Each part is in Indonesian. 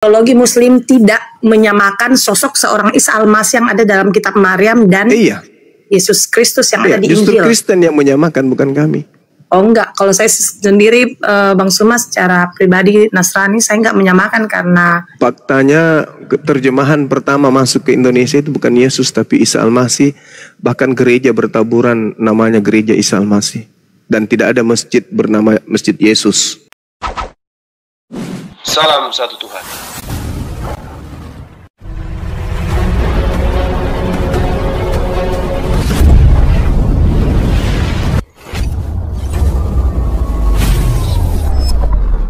teologi Muslim tidak menyamakan sosok seorang Isa Al-Masih yang ada dalam kitab Maryam dan Yesus Kristus yang ada di Justru Injil. Kristen yang menyamakan, bukan kami. Oh enggak, kalau saya sendiri Bang Suma secara pribadi Nasrani saya enggak menyamakan karena faktanya terjemahan pertama masuk ke Indonesia itu bukan Yesus tapi Isa Al-Masih. Bahkan gereja bertaburan namanya gereja Isa Al-Masih. Dan tidak ada masjid bernama Masjid Yesus. Salam satu Tuhan.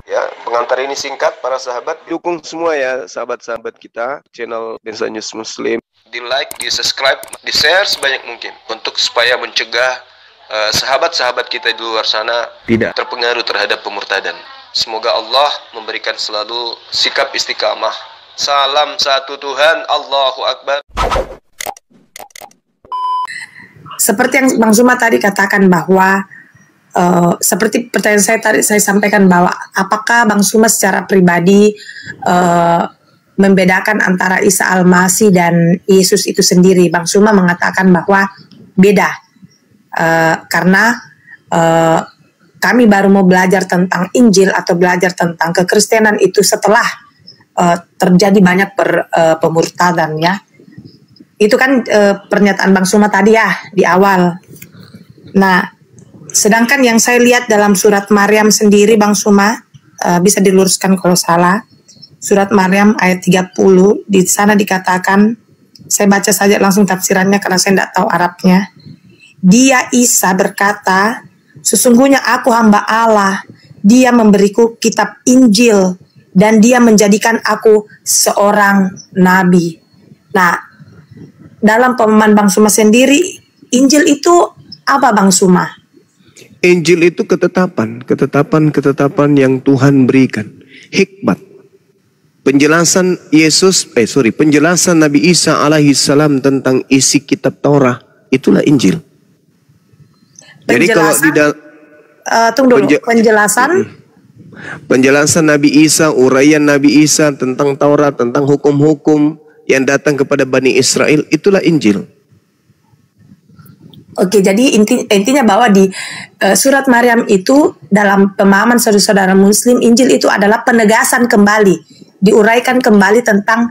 Ya, pengantar ini singkat para sahabat. Dukung semua ya sahabat-sahabat kita channel Densa News Muslim. Di like, di subscribe, di share sebanyak mungkin untuk supaya mencegah sahabat-sahabat kita di luar sana tidak terpengaruh terhadap pemurtadan. Semoga Allah memberikan selalu sikap istiqamah. Salam satu Tuhan, Allahu Akbar. seperti yang Bang Suma tadi katakan bahwa seperti pertanyaan saya tadi saya sampaikan bahwa apakah Bang Suma secara pribadi membedakan antara Isa Al-Masih dan Yesus itu sendiri. Bang Suma mengatakan bahwa beda karena kami baru mau belajar tentang Injil atau belajar tentang kekristenan itu setelah terjadi banyak pemurtadan ya. Itu kan pernyataan Bang Suma tadi ya di awal. Nah, sedangkan yang saya lihat dalam surat Maryam sendiri Bang Suma, bisa diluruskan kalau salah. Surat Maryam ayat 30, di sana dikatakan, saya baca saja langsung tafsirannya karena saya tidak tahu Arabnya. Dia Isa berkata, sesungguhnya aku hamba Allah, dia memberiku kitab Injil, dan dia menjadikan aku seorang nabi. Nah, dalam pemahaman Bang Suma sendiri, Injil itu apa Bang Suma? Injil itu ketetapan yang Tuhan berikan, hikmat. Penjelasan penjelasan Nabi Isa alaihi salam tentang isi kitab Taurat, itulah Injil. Jadi kalau di penjelasan Nabi Isa, uraian Nabi Isa tentang Taurat, tentang hukum-hukum yang datang kepada Bani Israel, itulah Injil. Oke, jadi intinya bahwa di surat Maryam itu dalam pemahaman saudara-saudara Muslim, Injil itu adalah penegasan kembali, diuraikan kembali tentang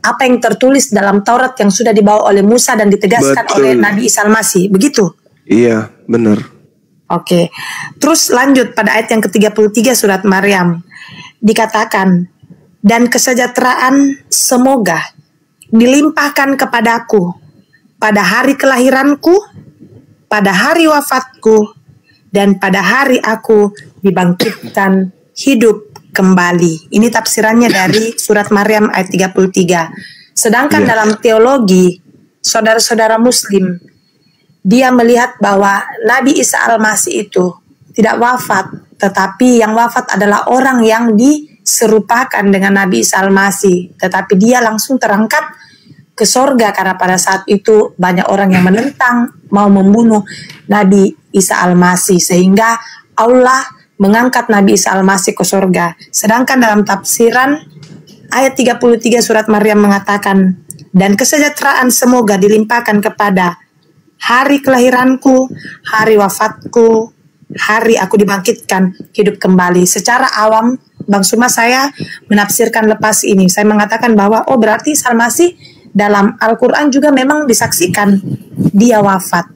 apa yang tertulis dalam Taurat yang sudah dibawa oleh Musa dan ditegaskan oleh Nabi Isa Al-Masih, begitu? Iya, benar. Oke, terus lanjut pada ayat yang ke-33 surat Maryam, dikatakan, dan kesejahteraan semoga dilimpahkan kepadaku pada hari kelahiranku, pada hari wafatku, dan pada hari aku dibangkitkan hidup kembali. Ini tafsirannya dari surat Maryam ayat 33. Sedangkan dalam teologi, saudara-saudara Muslim, dia melihat bahwa Nabi Isa Al-Masih itu tidak wafat, tetapi yang wafat adalah orang yang diserupakan dengan Nabi Isa Al-Masih, tetapi dia langsung terangkat ke sorga karena pada saat itu banyak orang yang menentang, mau membunuh Nabi Isa Al-Masih, sehingga Allah mengangkat Nabi Isa Al-Masih ke sorga. Sedangkan dalam tafsiran ayat 33 surat Maryam mengatakan, dan kesejahteraan semoga dilimpahkan kepada hari kelahiranku, hari wafatku, hari aku dibangkitkan hidup kembali. Secara awam, Bang Suma, saya menafsirkan lepas ini. Saya mengatakan bahwa, oh berarti Isa Al-Masih dalam Al-Quran juga memang disaksikan dia wafat.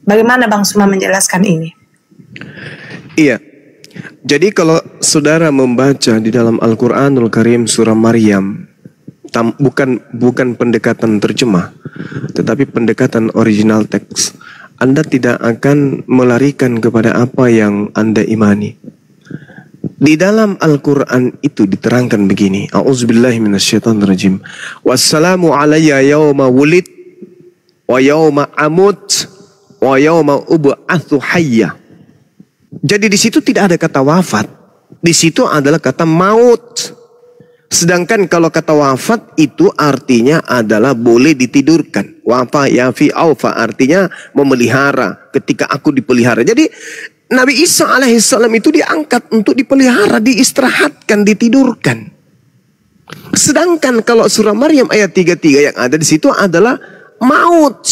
Bagaimana Bang Suma menjelaskan ini? Iya. Jadi kalau saudara membaca di dalam Al-Quranul Karim surah Maryam, bukan pendekatan terjemah, tetapi pendekatan original teks, Anda tidak akan melarikan kepada apa yang Anda imani. Di dalam Al-Quran itu diterangkan begini, A'udzubillahi minasyaitonirrajim. Wassalamu alayya yawma wulid wa yawma amut wa yawma ub'atsu hayya. Jadi di situ tidak ada kata wafat, di situ adalah kata maut. Sedangkan kalau kata wafat itu artinya adalah boleh ditidurkan. Wafa yafi aufa artinya memelihara, ketika aku dipelihara. Jadi Nabi Isa alaihissalam itu diangkat untuk dipelihara, diistirahatkan, ditidurkan. Sedangkan kalau surah Maryam ayat 33 yang ada di situ adalah maut.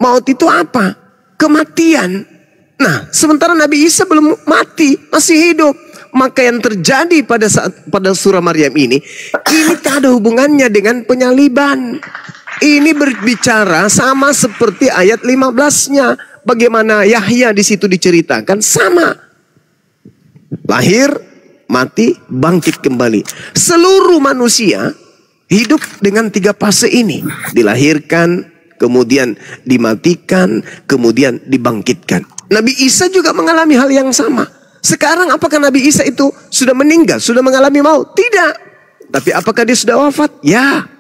Maut itu apa? Kematian. Nah, sementara Nabi Isa belum mati, masih hidup. Maka yang terjadi pada surah Maryam ini tak ada hubungannya dengan penyaliban. Ini berbicara sama seperti ayat 15-nya. Bagaimana Yahya di situ diceritakan sama. Lahir, mati, bangkit kembali. Seluruh manusia hidup dengan 3 fase ini. Dilahirkan, kemudian dimatikan, kemudian dibangkitkan. Nabi Isa juga mengalami hal yang sama. Sekarang apakah Nabi Isa itu sudah meninggal, sudah mengalami maut? Tidak. Tapi apakah dia sudah wafat? Ya.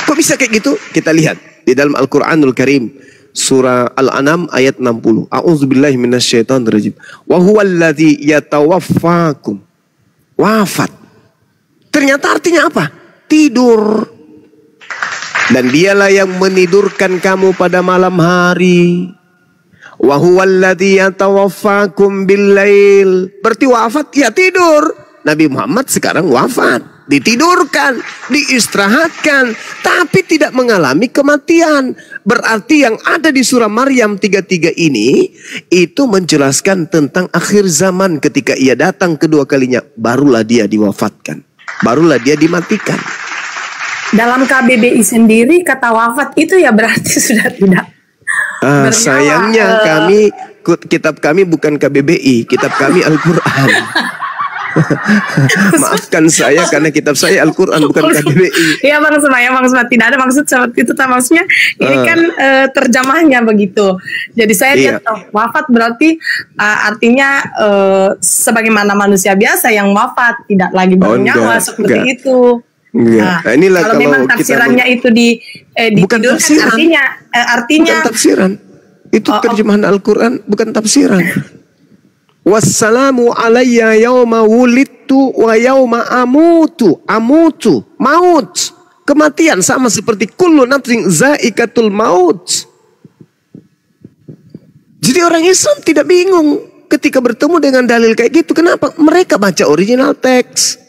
Kok bisa kayak gitu? Kita lihat di dalam Al-Quranul Karim. Surah Al-An'am ayat 60. A'udzubillahi minasyaitonirrajim. Wa huwallazi yatawaffakum. Wafat. Ternyata artinya apa? Tidur. Dan dialah yang menidurkan kamu pada malam hari. Wa huwallazi yatawaffakum billail. Berarti wafat ya tidur. Nabi Muhammad sekarang wafat, ditidurkan, diistirahatkan, tapi tidak mengalami kematian. Berarti yang ada di surah Maryam 33 ini itu menjelaskan tentang akhir zaman ketika ia datang kedua kalinya, barulah dia diwafatkan, barulah dia dimatikan. Dalam KBBI sendiri kata wafat itu ya berarti sudah tidak. Sayangnya kitab kami bukan KBBI, kitab kami Al-Quran. Maafkan saya karena kitab saya Al-Quran bukan KBBI. Iya Bang Suma, tidak ada maksud seperti itu. Maksudnya ini kan terjemahnya begitu. Jadi saya lihat wafat berarti artinya sebagaimana manusia biasa yang wafat, tidak lagi bernyawa seperti itu. Nah, inilah kalau memang tafsirannya itu bukan tafsiran. Artinya bukan tafsiran. Itu terjemahan Al-Quran, bukan tafsiran. Wassalamu alayya yauma wulidtu wa yauma amutu. Amutu, maut. Kematian sama seperti kullu nafsin zaikatul maut. Jadi orang Islam tidak bingung ketika bertemu dengan dalil kayak gitu. Kenapa? Mereka baca original teks.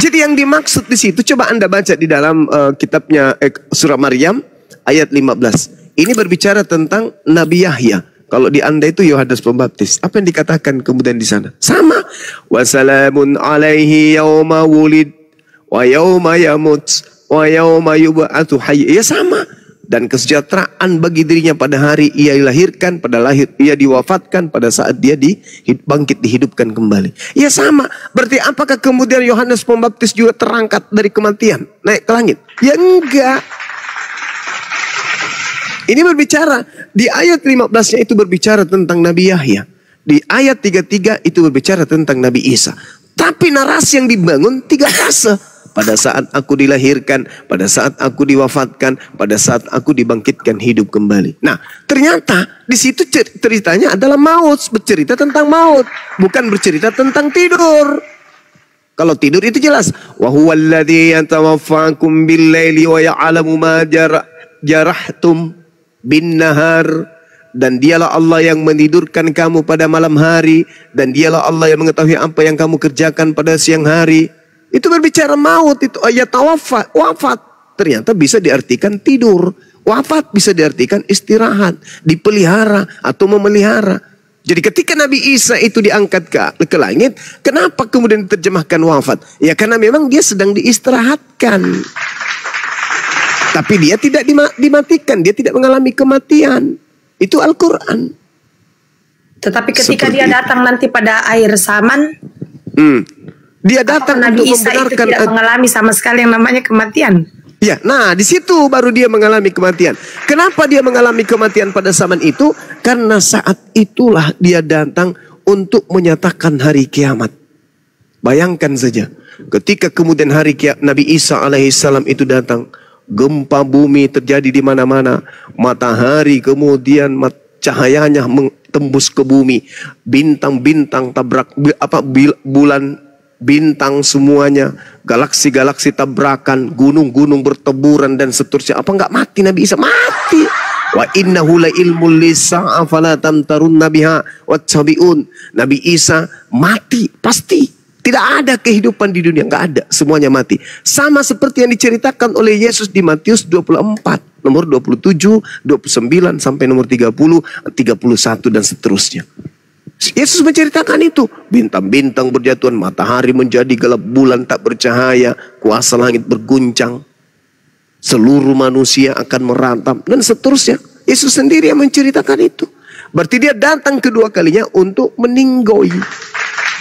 Jadi yang dimaksud di situ, coba Anda baca di dalam kitabnya surah Maryam ayat 15. Ini berbicara tentang Nabi Yahya. Kalau di Anda itu Yohanes Pembaptis. Apa yang dikatakan kemudian di sana? Sama. Wassalamun alaihi yauma wulid wa yauma yamut wa yauma yub'atsu hayy. Ya sama. Dan kesejahteraan bagi dirinya pada hari ia dilahirkan, pada lahir ia diwafatkan, pada saat dia bangkit dihidupkan kembali. Ya sama. Berarti apakah kemudian Yohanes Pembaptis juga terangkat dari kematian, naik ke langit? Ya enggak. Ini berbicara di ayat 15-nya itu berbicara tentang Nabi Yahya. Di ayat 33 itu berbicara tentang Nabi Isa. Tapi narasi yang dibangun 3 fase. Pada saat aku dilahirkan, pada saat aku diwafatkan, pada saat aku dibangkitkan hidup kembali. Nah, ternyata di situ ceritanya adalah maut, bercerita tentang maut, bukan bercerita tentang tidur. Kalau tidur itu jelas. Wa huwallazi yatawaffakum bil-laili wa ya'lamu ma jarahtum bin-nahar. Dan dialah Allah yang menidurkan kamu pada malam hari, dan dialah Allah yang mengetahui apa yang kamu kerjakan pada siang hari. Itu berbicara maut, itu ayat wafat. Ternyata bisa diartikan tidur. Wafat bisa diartikan istirahat, dipelihara atau memelihara. Jadi ketika Nabi Isa itu diangkat ke langit, kenapa kemudian diterjemahkan wafat? Ya karena memang dia sedang diistirahatkan. Tapi dia tidak dimatikan, dia tidak mengalami kematian. Itu Al-Quran. Tetapi ketika dia datang nanti pada akhir zaman, dia datang Nabi untuk Isa membenarkan itu tidak mengalami sama sekali yang namanya kematian. Ya, nah di situ baru dia mengalami kematian. Kenapa dia mengalami kematian pada zaman itu? Karena saat itulah dia datang untuk menyatakan hari kiamat. Bayangkan saja, ketika kemudian hari kiamat Nabi Isa alaihissalam itu datang, gempa bumi terjadi di mana-mana, matahari kemudian cahayanya tembus ke bumi, bintang-bintang tabrak bulan, bintang semuanya, galaksi-galaksi tabrakan, gunung-gunung berteburan dan seterusnya. Apa enggak mati Nabi Isa? Mati. Wa innahu la ilmul lisa'a fala tamtarun nabiha wattabi'un. Nabi Isa mati pasti. Tidak ada kehidupan di dunia, nggak ada, semuanya mati. Sama seperti yang diceritakan oleh Yesus di Matius 24, nomor 27, 29 sampai nomor 30, 31 dan seterusnya. Yesus menceritakan itu. Bintang-bintang berjatuhan, matahari menjadi gelap, bulan tak bercahaya, kuasa langit berguncang, seluruh manusia akan merantap dan seterusnya. Yesus sendiri yang menceritakan itu. Berarti dia datang kedua kalinya untuk meninggoy.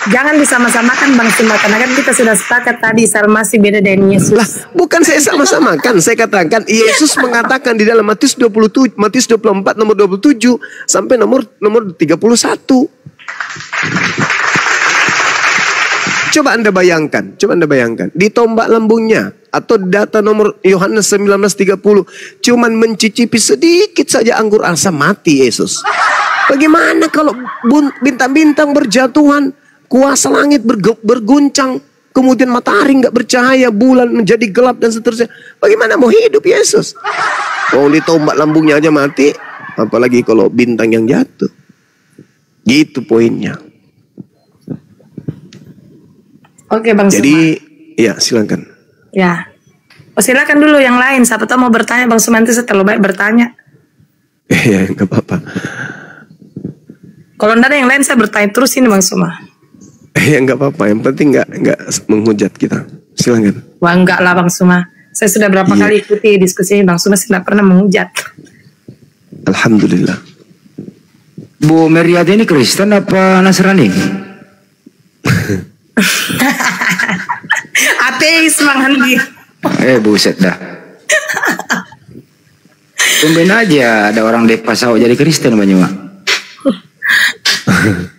Jangan disama-samakan Bang Suma, karena kan kita sudah sepakat tadi Salmasi beda dengan Yesus. Lah, bukan saya sama-samakan. Saya katakan Yesus mengatakan di dalam Matius 27, Matius 24 nomor 27 sampai nomor 31. Coba Anda bayangkan di tombak lambungnya atau data nomor Yohanes 19:30 cuman mencicipi sedikit saja anggur asam, mati Yesus. Bagaimana kalau bintang-bintang berjatuhan, kuasa langit berguncang, kemudian matahari nggak bercahaya, bulan menjadi gelap dan seterusnya? Bagaimana mau hidup Yesus? Mau ditombak lambungnya aja mati, apalagi kalau bintang yang jatuh. Gitu poinnya. Oke Bang Suma. Jadi, ya silakan. Ya, silakan dulu yang lain. Siapa tahu mau bertanya Bang Suma, nanti saya terlalu baik bertanya. Ya nggak apa-apa. Kalau nggak ada yang lain saya bertanya terus ini Bang Suma. Ya nggak apa-apa. Yang penting nggak menghujat kita. Silakan. Wah enggak lah Bang Suma. Saya sudah berapa kali ikuti diskusi ini Bang Suma, saya tidak pernah menghujat. Alhamdulillah. Bu Meriade ini Kristen apa Nasrani? Ateis Bang Andi. Buset dah. Tumben aja ada orang Depasau jadi Kristen Banyuwa.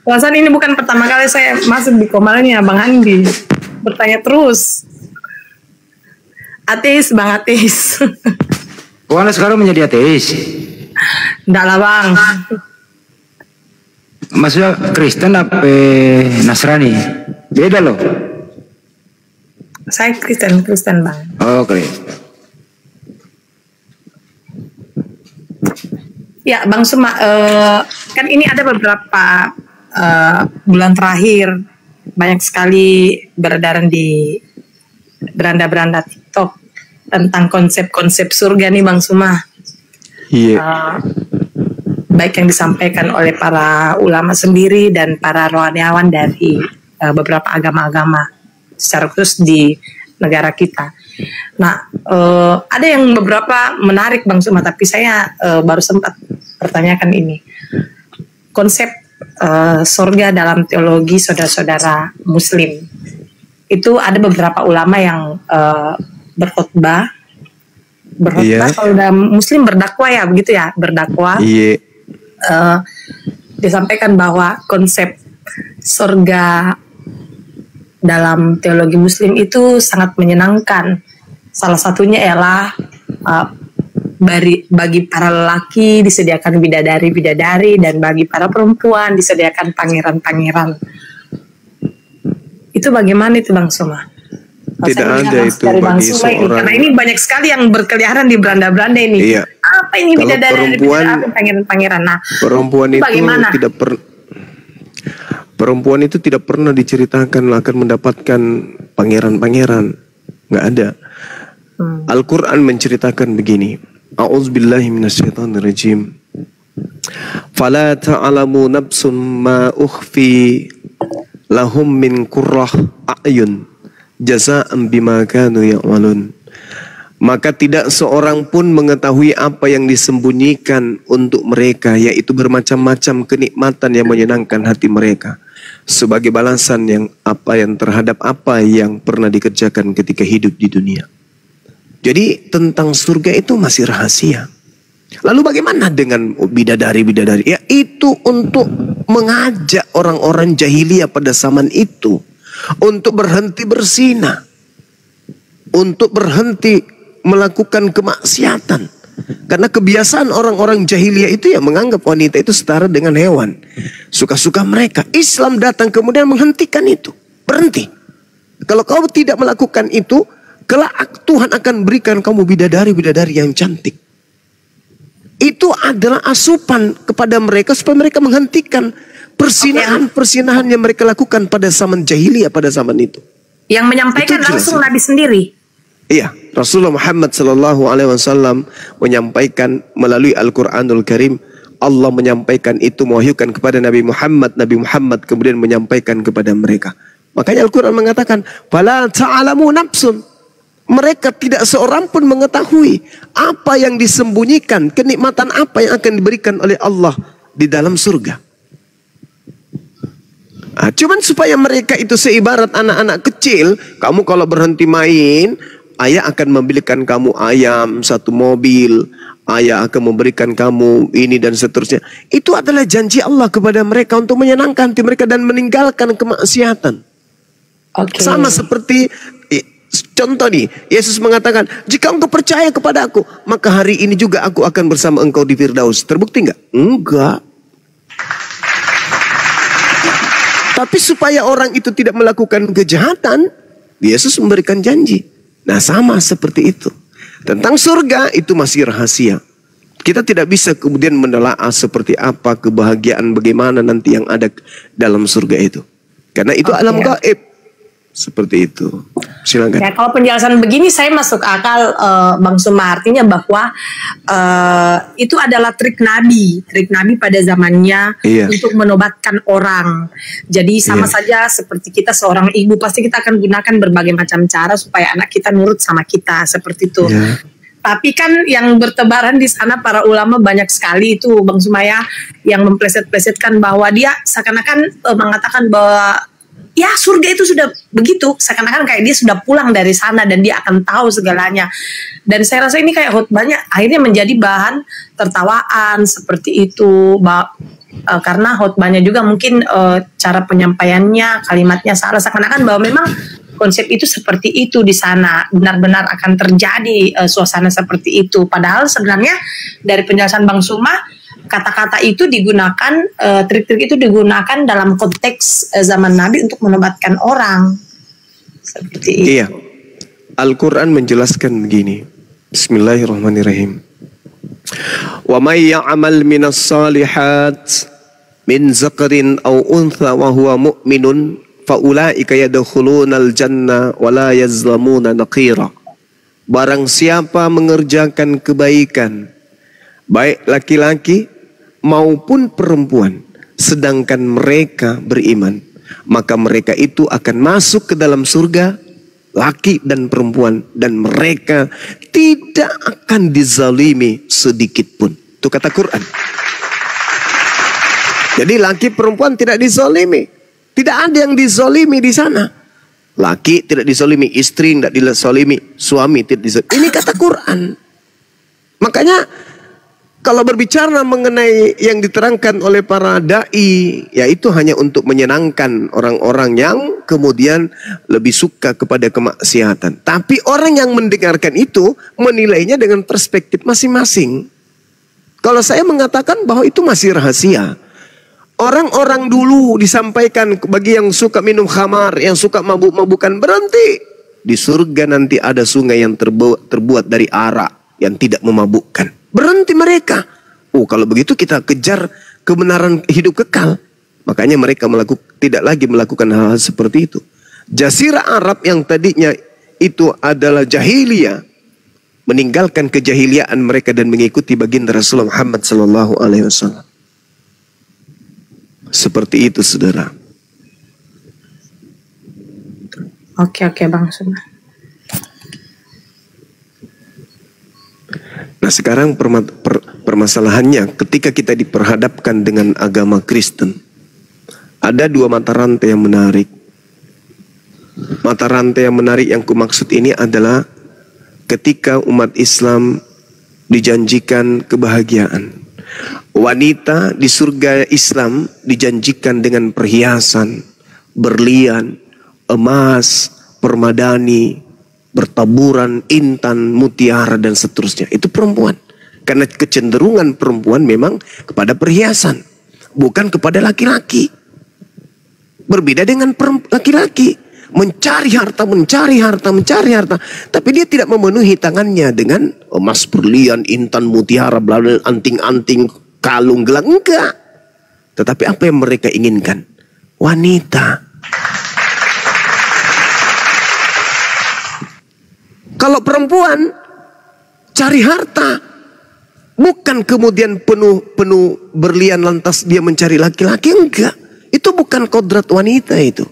Perasaan ini bukan pertama kali saya masuk di Komal ini ya Bang Andi. Bertanya terus. Ateis Bang, ateis. Oh, Anda sekarang menjadi ateis? Enggak lah Bang. Maksudnya Kristen apa Nasrani? Beda loh. Saya Kristen Bang. Oh, Kristen. Ya Bang Suma, kan ini ada beberapa bulan terakhir banyak sekali beredaran di beranda-beranda TikTok tentang konsep-konsep surga nih Bang Suma. Iya. Baik yang disampaikan oleh para ulama sendiri dan para rohaniawan dari beberapa agama-agama secara khusus di negara kita. Nah, ada yang beberapa menarik Bang Suma, tapi saya baru sempat pertanyakan ini. Konsep surga dalam teologi saudara-saudara Muslim. Itu ada beberapa ulama yang berkhotbah. Kalau dalam Muslim berdakwah ya, begitu ya, berdakwah. Iya. Disampaikan bahwa konsep surga dalam teologi Muslim itu sangat menyenangkan. Salah satunya ialah bagi para lelaki disediakan bidadari-bidadari dan bagi para perempuan disediakan pangeran-pangeran. Itu bagaimana itu Bang Suma? Tidak ada itu bagi seorang. Karena ini banyak sekali yang berkeliaran di beranda-beranda ini. Iya. Apa ini Kalau bidadari, pangeran-pangeran? Nah, perempuan itu bagaimana? Perempuan itu tidak pernah diceritakan akan mendapatkan pangeran-pangeran. Nggak ada. Al-Quran menceritakan begini. A'udzubillahi minasyaitonirrajim. Fala ta'lamu nafsum ma ukhfi lahum min qurrah a'yun jazaa'an bima kanu ya'malun. Maka tidak seorang pun mengetahui apa yang disembunyikan untuk mereka, yaitu bermacam-macam kenikmatan yang menyenangkan hati mereka, sebagai balasan yang terhadap apa yang pernah dikerjakan ketika hidup di dunia. Jadi tentang surga itu masih rahasia. Lalu bagaimana dengan bidadari-bidadari? Ya itu untuk mengajak orang-orang jahiliyah pada zaman itu untuk berhenti berzina, untuk berhenti melakukan kemaksiatan. Karena kebiasaan orang-orang jahiliyah itu ya menganggap wanita itu setara dengan hewan. Suka-suka mereka. Islam datang kemudian menghentikan itu. Berhenti. Kalau kau tidak melakukan itu, kelak Tuhan akan berikan kamu bidadari-bidadari yang cantik. Itu adalah asupan kepada mereka supaya mereka menghentikan Persinahan yang mereka lakukan pada zaman jahiliyah pada zaman itu. Yang menyampaikan langsung Nabi sendiri. Iya, Rasulullah Muhammad sallallahu alaihi wasallam menyampaikan melalui Al-Qur'anul Karim. Allah menyampaikan itu, mewahyukan kepada Nabi Muhammad kemudian menyampaikan kepada mereka. Makanya Al-Quran mengatakan, "Fala ta'lamu nafsun." Mereka tidak seorang pun mengetahui apa yang disembunyikan, kenikmatan apa yang akan diberikan oleh Allah di dalam surga. Cuman supaya mereka itu seibarat anak-anak kecil, kamu kalau berhenti main, ayah akan membelikan kamu ayam, satu mobil, ayah akan memberikan kamu ini dan seterusnya. Itu adalah janji Allah kepada mereka untuk menyenangkan hati mereka dan meninggalkan kemaksiatan. Sama seperti contoh nih, Yesus mengatakan, jika engkau percaya kepada aku, maka hari ini juga aku akan bersama engkau di Firdaus. Terbukti enggak? Enggak. Tapi supaya orang itu tidak melakukan kejahatan, Yesus memberikan janji. Nah, sama seperti itu. Tentang surga itu masih rahasia. Kita tidak bisa kemudian menelaah seperti apa kebahagiaan bagaimana nanti yang ada dalam surga itu. Karena itu alam gaib. Seperti itu. Silakan. Ya, kalau penjelasan begini saya masuk akal, Bang Suma, artinya bahwa itu adalah trik Nabi pada zamannya untuk menobatkan orang. Jadi sama saja seperti kita seorang ibu, pasti kita akan gunakan berbagai macam cara supaya anak kita nurut sama kita, seperti itu. Tapi kan yang bertebaran di sana para ulama banyak sekali itu, Bang Sumaya, yang mempleset-plesetkan bahwa dia seakan-akan mengatakan bahwa ya surga itu sudah begitu, seakan-akan kayak dia sudah pulang dari sana dan dia akan tahu segalanya. Dan saya rasa ini kayak khotbahnya akhirnya menjadi bahan tertawaan seperti itu, karena khotbahnya juga mungkin cara penyampaiannya, kalimatnya salah, seakan-akan bahwa memang konsep itu seperti itu di sana, benar-benar akan terjadi suasana seperti itu. Padahal sebenarnya dari penjelasan Bang Suma, kata-kata itu digunakan, trik-trik itu digunakan dalam konteks zaman Nabi untuk menobatkan orang. Seperti itu. Iya. Al-Quran menjelaskan begini. Bismillahirrahmanirrahim. Wa may ya'mal minas salihat min zakarin aw untha wa huwa mu'minun fa ulaika yadkhulunal jannah wa la yazlamuna naqira. Barang siapa mengerjakan kebaikan, baik laki-laki maupun perempuan, sedangkan mereka beriman, maka mereka itu akan masuk ke dalam surga, laki dan perempuan, dan mereka tidak akan dizalimi sedikit pun. Itu kata Quran. Jadi laki perempuan tidak dizalimi, tidak ada yang dizalimi di sana. Laki tidak dizalimi, istri tidak dizalimi, suami tidak dizalimi. Ini kata Quran. Makanya kalau berbicara mengenai yang diterangkan oleh para da'i, yaitu hanya untuk menyenangkan orang-orang yang kemudian lebih suka kepada kemaksiatan. Tapi orang yang mendengarkan itu menilainya dengan perspektif masing-masing. Kalau saya mengatakan bahwa itu masih rahasia. Orang-orang dulu disampaikan bagi yang suka minum khamar, yang suka mabuk-mabukan, berhenti. Di surga nanti ada sungai yang terbuat dari arak yang tidak memabukkan. Berhenti mereka. Kalau begitu kita kejar kebenaran hidup kekal. Makanya mereka tidak lagi melakukan hal-hal seperti itu. Jazirah Arab yang tadinya itu adalah jahiliyah, meninggalkan kejahiliaan mereka dan mengikuti baginda Rasulullah Muhammad SAW. Seperti itu, saudara. Oke, Bang Suma. Nah, sekarang permasalahannya ketika kita diperhadapkan dengan agama Kristen, ada dua mata rantai yang menarik. Mata rantai yang menarik yang kumaksud ini adalah ketika umat Islam dijanjikan kebahagiaan. Wanita di surga Islam dijanjikan dengan perhiasan, berlian, emas, permadani, bertaburan intan, mutiara dan seterusnya. Itu perempuan. Karena kecenderungan perempuan memang kepada perhiasan, bukan kepada laki-laki. Berbeda dengan laki-laki, mencari harta. Tapi dia tidak memenuhi tangannya dengan emas, berlian, intan, mutiara, anting-anting, kalung, gelang. Enggak. Tetapi apa yang mereka inginkan? Wanita. Kalau perempuan cari harta, bukan kemudian penuh berlian lantas dia mencari laki-laki, enggak. Itu bukan kodrat wanita itu.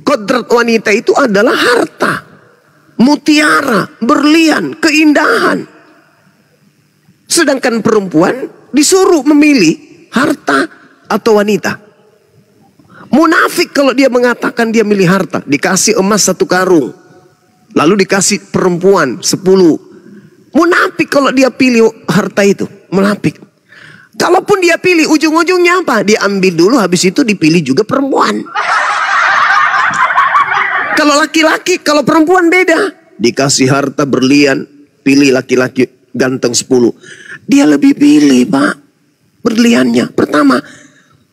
Kodrat wanita itu adalah harta, mutiara, berlian, keindahan. Sedangkan perempuan disuruh memilih harta atau wanita. Munafik kalau dia mengatakan dia milih harta, dikasih emas 1 karung, lalu dikasih perempuan 10. Munafik kalau dia pilih harta itu, munafik. Kalaupun dia pilih, ujung-ujungnya apa? Dia ambil dulu, habis itu dipilih juga perempuan. Kalau laki-laki, kalau perempuan beda. Dikasih harta berlian, pilih laki-laki ganteng 10. Dia lebih pilih, Pak, berliannya. Pertama,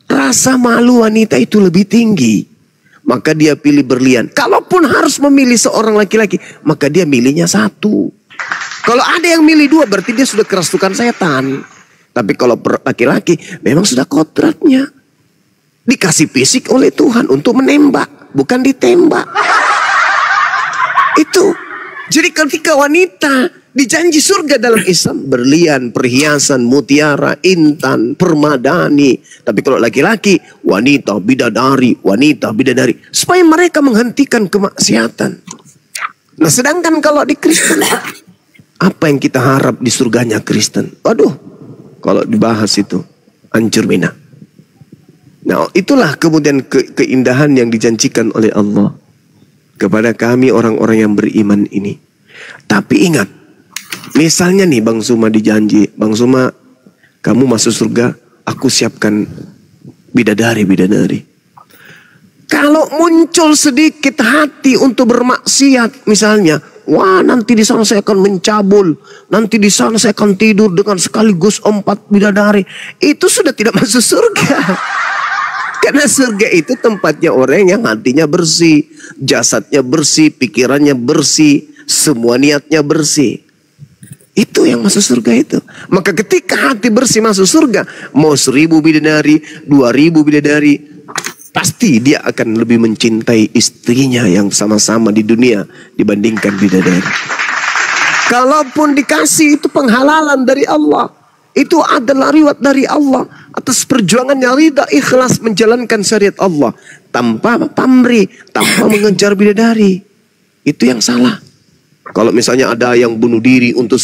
rasa malu wanita itu lebih tinggi, maka dia pilih berlian. Kalaupun harus memilih seorang laki-laki, maka dia milihnya 1. Kalau ada yang milih 2, berarti dia sudah kerasukan setan. Tapi kalau laki-laki, memang sudah kodratnya. Dikasih fisik oleh Tuhan untuk menembak, bukan ditembak. Itu. Jadi ketika wanita dijanji surga dalam Islam, berlian, perhiasan, mutiara, intan, permadani. Tapi kalau laki-laki, wanita bidadari, wanita bidadari. Supaya mereka menghentikan kemaksiatan. Nah, sedangkan kalau di Kristen, apa yang kita harap di surganya Kristen? Waduh, kalau dibahas itu hancur bina. Nah, itulah kemudian keindahan yang dijanjikan oleh Allah kepada kami orang-orang yang beriman ini. Tapi ingat, misalnya nih Bang Suma dijanji, Bang Suma kamu masuk surga, aku siapkan bidadari-bidadari. Kalau muncul sedikit hati untuk bermaksiat misalnya, wah nanti di sana saya akan mencabul, nanti di sana saya akan tidur dengan sekaligus 4 bidadari. Itu sudah tidak masuk surga. Karena surga itu tempatnya orang yang hatinya bersih, jasadnya bersih, pikirannya bersih, semua niatnya bersih. Itu yang masuk surga itu. Maka ketika hati bersih masuk surga, mau 1000 bidadari, 2000 bidadari, pasti dia akan lebih mencintai istrinya yang sama-sama di dunia dibandingkan bidadari. Kalaupun dikasih itu penghalalan dari Allah, itu adalah riwayat dari Allah atas perjuangannya ridha ikhlas menjalankan syariat Allah tanpa pamrih, tanpa mengejar bidadari. Itu yang salah. Kalau misalnya ada yang bunuh diri untuk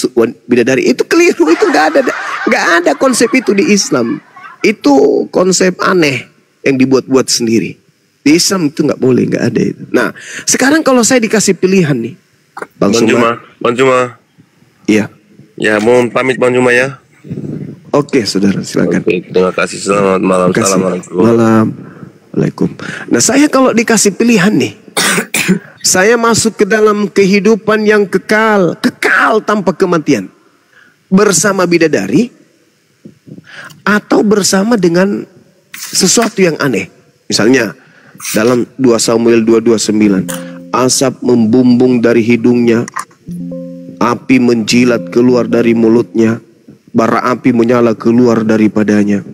bidadari, itu keliru, itu nggak ada konsep itu di Islam. Itu konsep aneh yang dibuat-buat sendiri. Di Islam itu nggak boleh, nggak ada itu. Nah, sekarang kalau saya dikasih pilihan nih, Bang Juma. Iya. Ya, mohon pamit Bang Juma ya. Oke, saudara, silakan. Oke, terima kasih. Selamat malam. Assalamualaikum. Waalaikumsalam. Nah, saya kalau dikasih pilihan nih, saya masuk ke dalam kehidupan yang kekal tanpa kematian, bersama bidadari, atau bersama dengan sesuatu yang aneh. Misalnya dalam 2 Samuel 2:29, asap membumbung dari hidungnya, api menjilat keluar dari mulutnya, bara api menyala keluar daripadanya.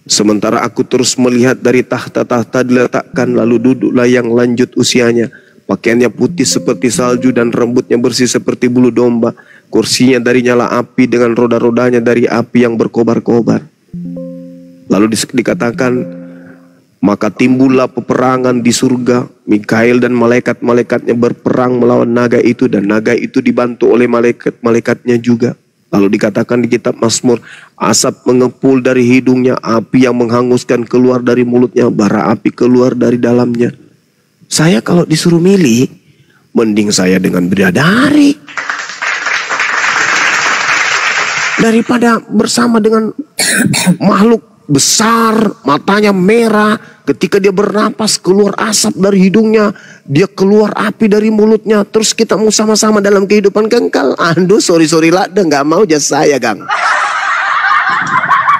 Sementara aku terus melihat dari tahta-tahta diletakkan, lalu duduklah yang lanjut usianya, pakaiannya putih seperti salju dan rambutnya bersih seperti bulu domba. Kursinya dari nyala api dengan roda-rodanya dari api yang berkobar-kobar. Lalu dikatakan, maka timbullah peperangan di surga. Mikail dan malaikat-malaikatnya berperang melawan naga itu, dan naga itu dibantu oleh malaikat-malaikatnya juga. Lalu dikatakan di kitab Mazmur, asap mengepul dari hidungnya, api yang menghanguskan keluar dari mulutnya, bara api keluar dari dalamnya. Saya kalau disuruh milih, mending saya dengan bidadari daripada bersama dengan makhluk besar, matanya merah, ketika dia bernapas keluar asap dari hidungnya, dia keluar api dari mulutnya, terus kita mau sama-sama dalam kehidupan kekal. Aduh, sorry lah, nggak mau jasa saya, Gang.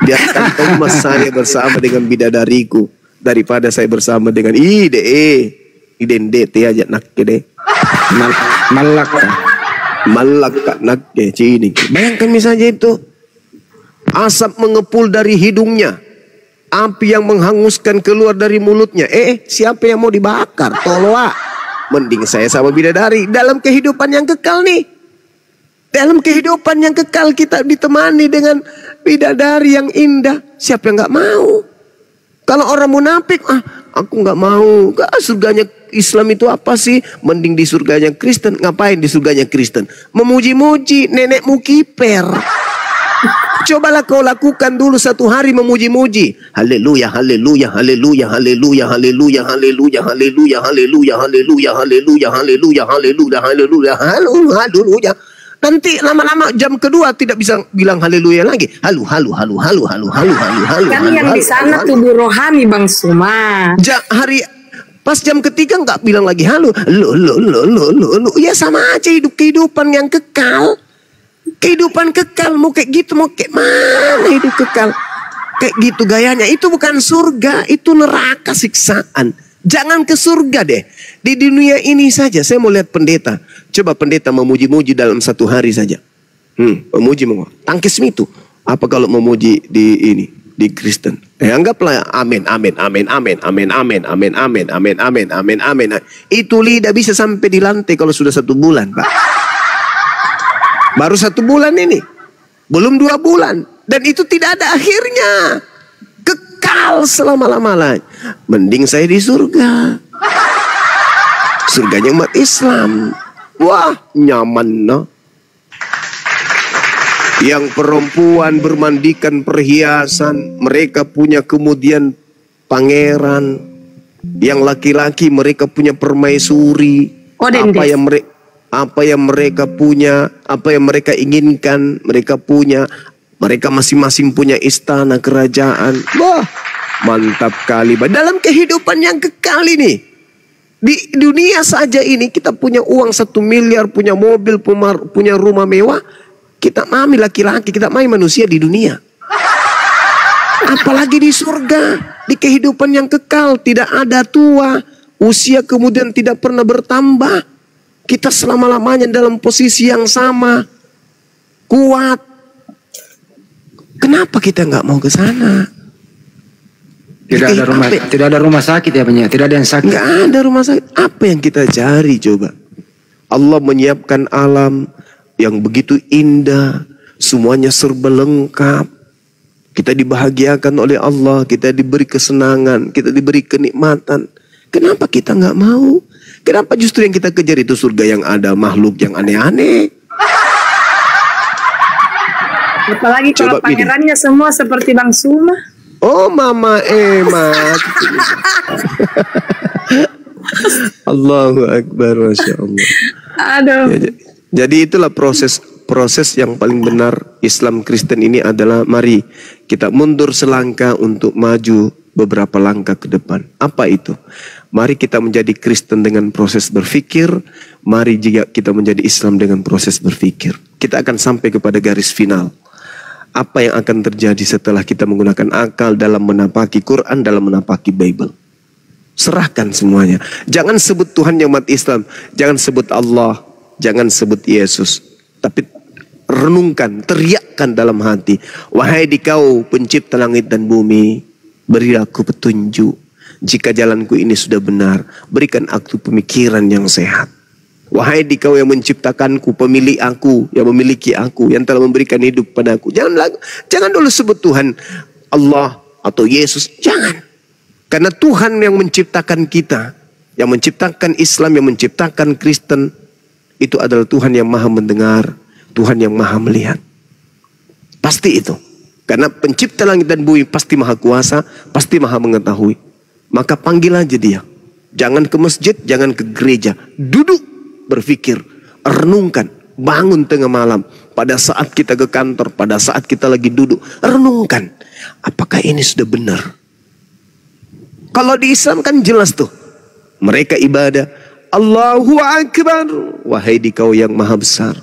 Biarkan Thomas saya bersama dengan bidadariku daripada saya bersama dengan idende aja nak deh. Malak nak cini. Bayangkan misalnya itu. Asap mengepul dari hidungnya. Api yang menghanguskan keluar dari mulutnya. Siapa yang mau dibakar? Tolong. Mending saya sama bidadari dalam kehidupan yang kekal nih. Dalam kehidupan yang kekal kita ditemani dengan bidadari yang indah. Siapa yang gak mau? Kalau orang munafik, aku gak mau. Surganya Islam itu apa sih? Mending di surganya Kristen. Ngapain di surganya Kristen? Memuji-muji nenekmu kiper. Cobalah kau lakukan dulu 1 hari memuji-muji. Haleluya, haleluya, haleluya, haleluya, haleluya, haleluya, haleluya, haleluya, haleluya, haleluya, haleluya, haleluya, haleluya, haleluya. Nanti lama-lama jam kedua tidak bisa bilang haleluya lagi. Halu, halu, halu, halu, halu, halu, halu, halu. Kan yang di sana tubuh rohani Bang Suma. Pas jam ketiga nggak bilang lagi halu, lu. Ya sama aja kehidupan yang kekal. Kehidupan kekal mau kayak gitu, mau kayak mana hidup kekal? Kayak gitu gayanya. Itu bukan surga, itu neraka siksaan. Jangan ke surga deh. Di dunia ini saja. Saya mau lihat pendeta. Coba pendeta memuji-muji dalam 1 hari saja. Memuji tangkis itu. Apa kalau memuji di Kristen? Anggaplah amin, amin, amin, amin, amin, amin, amin, amin, amin, amin, amin, amin. Itu lidah bisa sampai di lantai kalau sudah 1 bulan, Pak. Baru 1 bulan ini. Belum 2 bulan. Dan itu tidak ada akhirnya. Kekal selama-lamanya. Mending saya di surga. Surganya umat Islam. Wah, nyaman no. Yang perempuan bermandikan perhiasan. Mereka punya kemudian pangeran. Yang laki-laki mereka punya permaisuri. Apa yang mereka punya, apa yang mereka inginkan, mereka punya. Mereka masing-masing punya istana kerajaan. Wah, mantap kali. Dalam kehidupan yang kekal ini, di dunia saja ini kita punya uang 1 miliar, punya mobil, punya rumah mewah. Kita mami laki-laki, kita mami manusia di dunia. Apalagi di surga, di kehidupan yang kekal, tidak ada tua, usia kemudian tidak pernah bertambah. Kita selama-lamanya dalam posisi yang sama. Kuat. Kenapa kita nggak mau ke sana? Tidak ada rumah sakit ya banyak. Tidak ada yang sakit. Nggak ada rumah sakit. Apa yang kita cari coba? Allah menyiapkan alam yang begitu indah. Semuanya serba lengkap. Kita dibahagiakan oleh Allah. Kita diberi kesenangan. Kita diberi kenikmatan. Kenapa kita nggak mau? Kenapa justru yang kita kejar itu surga yang ada makhluk yang aneh-aneh? Apalagi kalau pangerannya semua seperti Bang Suma. Oh Mama Emma. Allahu Akbar, Masya Allah. Aduh. Jadi itulah proses yang paling benar Islam Kristen ini adalah mari kita mundur selangkah untuk maju beberapa langkah ke depan. Apa itu? Mari kita menjadi Kristen dengan proses berpikir. Mari juga kita menjadi Islam dengan proses berpikir. Kita akan sampai kepada garis final. Apa yang akan terjadi setelah kita menggunakan akal dalam menapaki Quran, dalam menapaki Bible. Serahkan semuanya. Jangan sebut Tuhan yang umat Islam. Jangan sebut Allah. Jangan sebut Yesus. Tapi renungkan, teriakkan dalam hati. Wahai dikau pencipta langit dan bumi, berilah aku petunjuk. Jika jalanku ini sudah benar, berikan aku pemikiran yang sehat. Wahai dikau yang menciptakanku, pemilik aku, yang memiliki aku, yang telah memberikan hidup padaku. Jangan dulu sebut Tuhan Allah atau Yesus. Jangan. Karena Tuhan yang menciptakan kita, yang menciptakan Islam, yang menciptakan Kristen, itu adalah Tuhan yang maha mendengar, Tuhan yang maha melihat. Pasti itu. Karena pencipta langit dan bumi pasti maha kuasa, pasti maha mengetahui. Maka panggil aja dia. Jangan ke masjid, jangan ke gereja. Duduk, berpikir, renungkan, bangun tengah malam. Pada saat kita ke kantor, pada saat kita lagi duduk, renungkan. Apakah ini sudah benar? Kalau di Islam kan jelas tuh. Mereka ibadah. Allahu Akbar. Wahai dikau yang maha besar.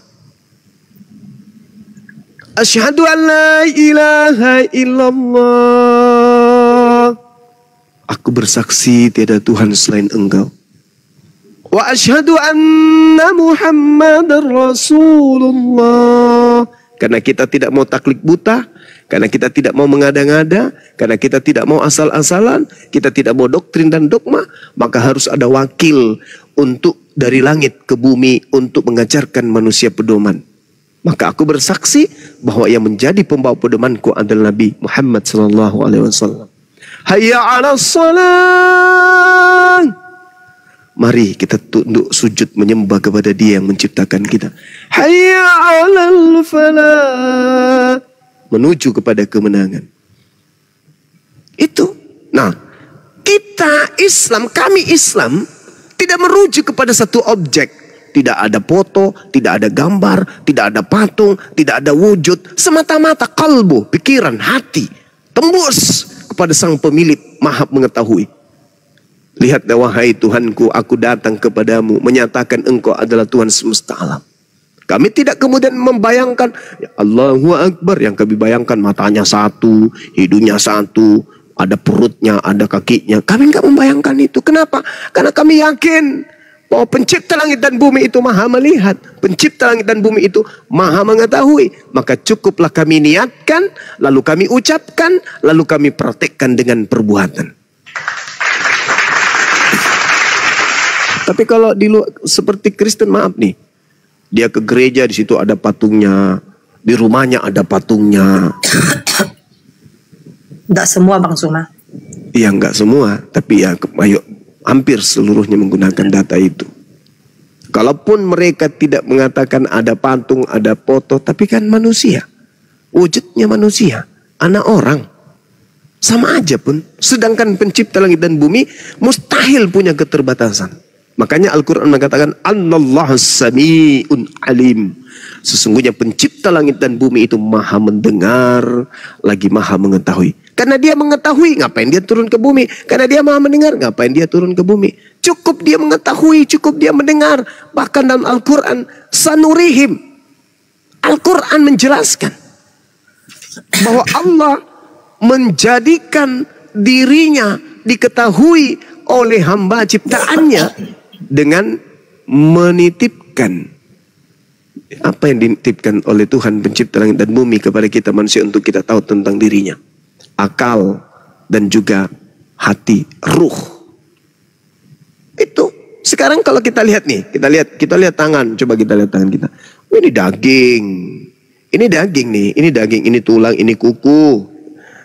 Asyhadu an la ilaha illallah. Aku bersaksi tiada Tuhan selain Engkau. Wa asyhadu anna Muhammadar Rasulullah. Karena kita tidak mau taklid buta, Karena kita tidak mau mengada-ngada, karena kita tidak mau asal-asalan, kita tidak mau doktrin dan dogma, maka harus ada wakil untuk dari langit ke bumi untuk mengajarkan manusia pedoman. Maka aku bersaksi bahwa yang menjadi pembawa pedomanku adalah Nabi Muhammad SAW. Hayya 'alas salat. Mari kita tunduk sujud menyembah kepada Dia yang menciptakan kita. Hayya 'alal falah. Menuju kepada kemenangan. Itu. Nah, kita Islam, kami Islam tidak merujuk kepada satu objek. Tidak ada foto, tidak ada gambar, tidak ada patung, tidak ada wujud. Semata-mata kalbu, pikiran, hati. Tembus kepada Sang Pemilik Maha Mengetahui. Lihat, wahai Tuhanku, aku datang kepadamu menyatakan Engkau adalah Tuhan semesta alam. Kami tidak kemudian membayangkan ya Allahu Akbar, yang kami bayangkan matanya satu, hidungnya satu, ada perutnya, ada kakinya. Kami enggak membayangkan itu. Kenapa? Karena kami yakin bahwa pencipta langit dan bumi itu maha melihat. Pencipta langit dan bumi itu maha mengetahui. Maka cukuplah kami niatkan, lalu kami ucapkan, lalu kami praktekkan dengan perbuatan. Tapi kalau di luar, seperti Kristen, maaf nih, dia ke gereja, di situ ada patungnya, di rumahnya ada patungnya. Enggak semua Bang Suma. Iya, enggak semua, tapi ya ayo, hampir seluruhnya menggunakan data itu. Kalaupun mereka tidak mengatakan ada patung, ada foto, tapi kan manusia. Wujudnya manusia, anak orang. Sama aja pun. Sedangkan pencipta langit dan bumi mustahil punya keterbatasan. Makanya Al-Quran mengatakan Annallahu sami'un alim. Sesungguhnya pencipta langit dan bumi itu maha mendengar, lagi maha mengetahui. Karena Dia mengetahui, ngapain Dia turun ke bumi? Karena Dia maha mendengar, ngapain Dia turun ke bumi? Cukup Dia mengetahui, cukup Dia mendengar. Bahkan dalam Al-Quran, sanurihim, Al-Quran menjelaskan bahwa Allah menjadikan dirinya diketahui oleh hamba ciptaannya dengan menitipkan apa yang dititipkan oleh Tuhan pencipta langit dan bumi kepada kita manusia untuk kita tahu tentang dirinya. Akal dan juga hati, ruh. Itu. Sekarang kalau kita lihat nih, kita lihat tangan, coba kita lihat tangan kita. Oh, ini daging. Ini daging nih, ini daging, ini tulang, ini kuku.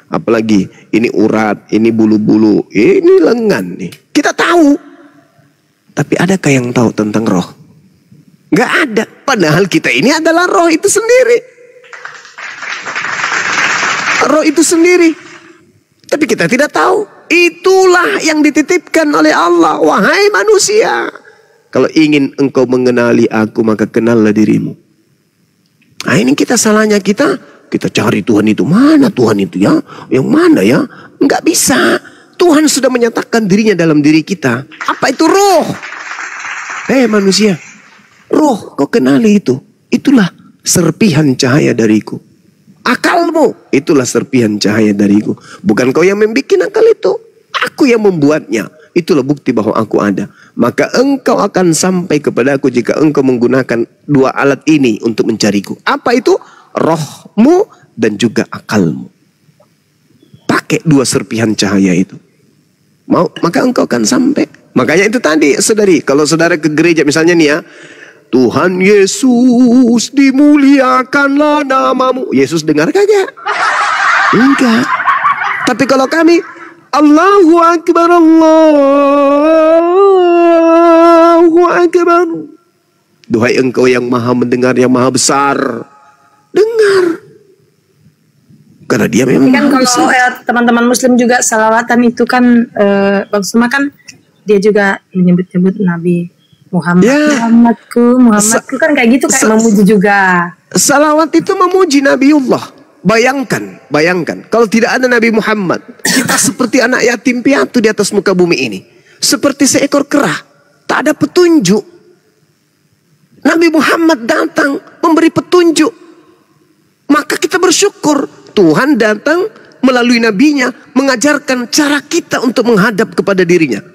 Apalagi ini urat, ini bulu-bulu, ini lengan nih. Kita tahu. Tapi adakah yang tahu tentang roh? Nggak ada. Padahal kita ini adalah roh itu sendiri. Roh itu sendiri. Tapi kita tidak tahu. Itulah yang dititipkan oleh Allah. Wahai manusia, kalau ingin engkau mengenali aku, maka kenallah dirimu. Nah, ini kita salahnya kita cari Tuhan itu. Mana Tuhan itu ya? Yang mana ya? Enggak bisa. Tuhan sudah menyatakan dirinya dalam diri kita. Apa itu roh? Manusia, roh kau kenali itu. Itulah serpihan cahaya dariku. Akalmu, itulah serpihan cahaya dariku. Bukan kau yang membuat akal itu. Aku yang membuatnya. Itulah bukti bahwa aku ada. Maka engkau akan sampai kepada aku jika engkau menggunakan dua alat ini untuk mencariku. Apa itu? Rohmu dan juga akalmu. Pakai dua serpihan cahaya itu. Maka engkau akan sampai. Makanya itu tadi, saudari, kalau saudara ke gereja misalnya nih ya, Tuhan Yesus dimuliakanlah namamu. Yesus dengar kagak? Enggak. Tapi kalau kami, Allahu Akbar, Allahu Akbar. Duhai engkau yang maha mendengar, yang maha besar. Dengar. Karena Dia memang kan kalau teman-teman muslim juga salawatan itu kan Bang Suma kan dia juga menyebut-nyebut Nabi Muhammad, ya. Muhammadku kan kayak gitu, kayak memuji juga. Salawat itu memuji Nabiullah. Bayangkan kalau tidak ada Nabi Muhammad, kita seperti anak yatim piatu di atas muka bumi ini. Seperti seekor kera, tak ada petunjuk. Nabi Muhammad datang memberi petunjuk. Maka kita bersyukur Tuhan datang melalui nabinya mengajarkan cara kita untuk menghadap kepada dirinya.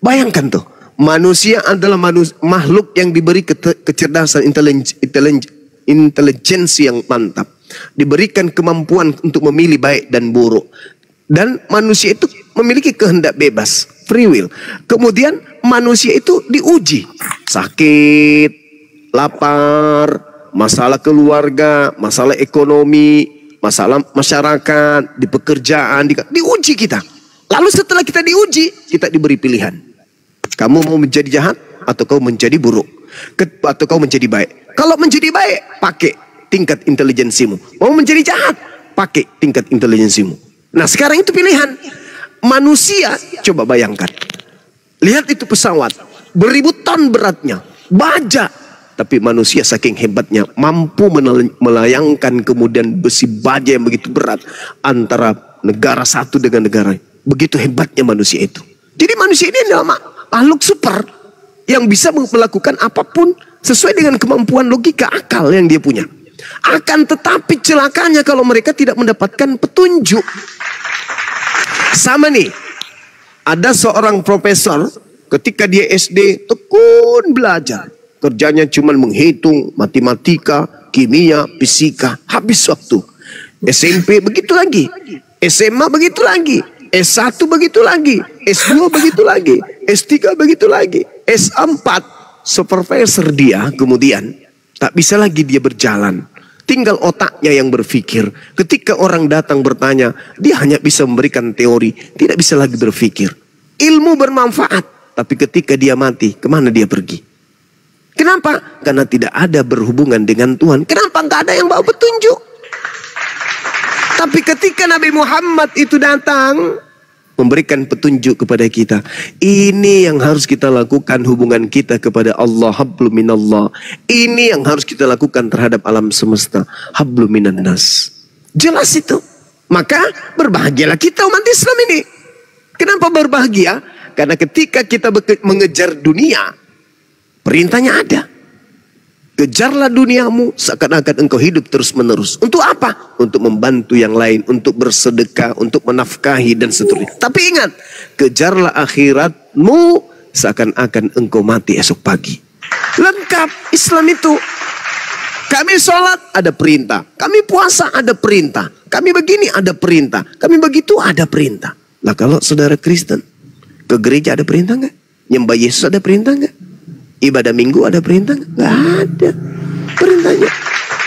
Bayangkan tuh, manusia adalah makhluk yang diberi kecerdasan intelijensi yang mantap. Diberikan kemampuan untuk memilih baik dan buruk. Dan manusia itu memiliki kehendak bebas, free will. Kemudian manusia itu diuji. Sakit, lapar, masalah keluarga, masalah ekonomi, masalah masyarakat, di pekerjaan, diuji kita. Lalu setelah kita diuji, kita diberi pilihan. Kamu mau menjadi jahat atau kau menjadi buruk? Atau kau menjadi baik? Kalau menjadi baik, pakai tingkat intelijensimu. Mau menjadi jahat, pakai tingkat intelijensimu. Nah sekarang itu pilihan. Manusia, coba bayangkan. Lihat itu pesawat, beribu ton beratnya, baja. Tapi manusia saking hebatnya, mampu melayangkan kemudian besi baja yang begitu berat antara negara satu dengan negara. Begitu hebatnya manusia itu. Jadi manusia ini adalah makhluk super yang bisa melakukan apapun sesuai dengan kemampuan logika akal yang dia punya. Akan tetapi celakanya kalau mereka tidak mendapatkan petunjuk. Sama nih, ada seorang profesor ketika dia SD tekun belajar. Kerjanya cuma menghitung matematika, kimia, fisika. Habis waktu. SMP begitu lagi. SMA begitu lagi. S1 begitu lagi. S2 begitu lagi. S3 begitu lagi. S4 supervisor dia kemudian tak bisa lagi dia berjalan. Tinggal otaknya yang berpikir. Ketika orang datang bertanya, dia hanya bisa memberikan teori. Tidak bisa lagi berpikir. Ilmu bermanfaat. Tapi ketika dia mati, kemana dia pergi? Kenapa? Karena tidak ada berhubungan dengan Tuhan. Kenapa nggak ada yang bawa petunjuk? Tapi ketika Nabi Muhammad itu datang, memberikan petunjuk kepada kita. Ini yang harus kita lakukan hubungan kita kepada Allah. Hablum minallah. Ini yang harus kita lakukan terhadap alam semesta. Hablum minan nas. Jelas itu. Maka berbahagialah kita umat Islam ini. Kenapa berbahagia? Karena ketika kita mengejar dunia, perintahnya ada. Kejarlah duniamu seakan-akan engkau hidup terus menerus. Untuk apa? Untuk membantu yang lain, untuk bersedekah, untuk menafkahi dan seterusnya. Tapi ingat, kejarlah akhiratmu seakan-akan engkau mati esok pagi. Lengkap Islam itu. Kami sholat ada perintah, kami puasa ada perintah, kami begini ada perintah, kami begitu ada perintah. Lah kalau saudara Kristen, ke gereja ada perintah nggak? Nyembah Yesus ada perintah nggak? Ibadah minggu ada perintah? Nggak ada perintahnya.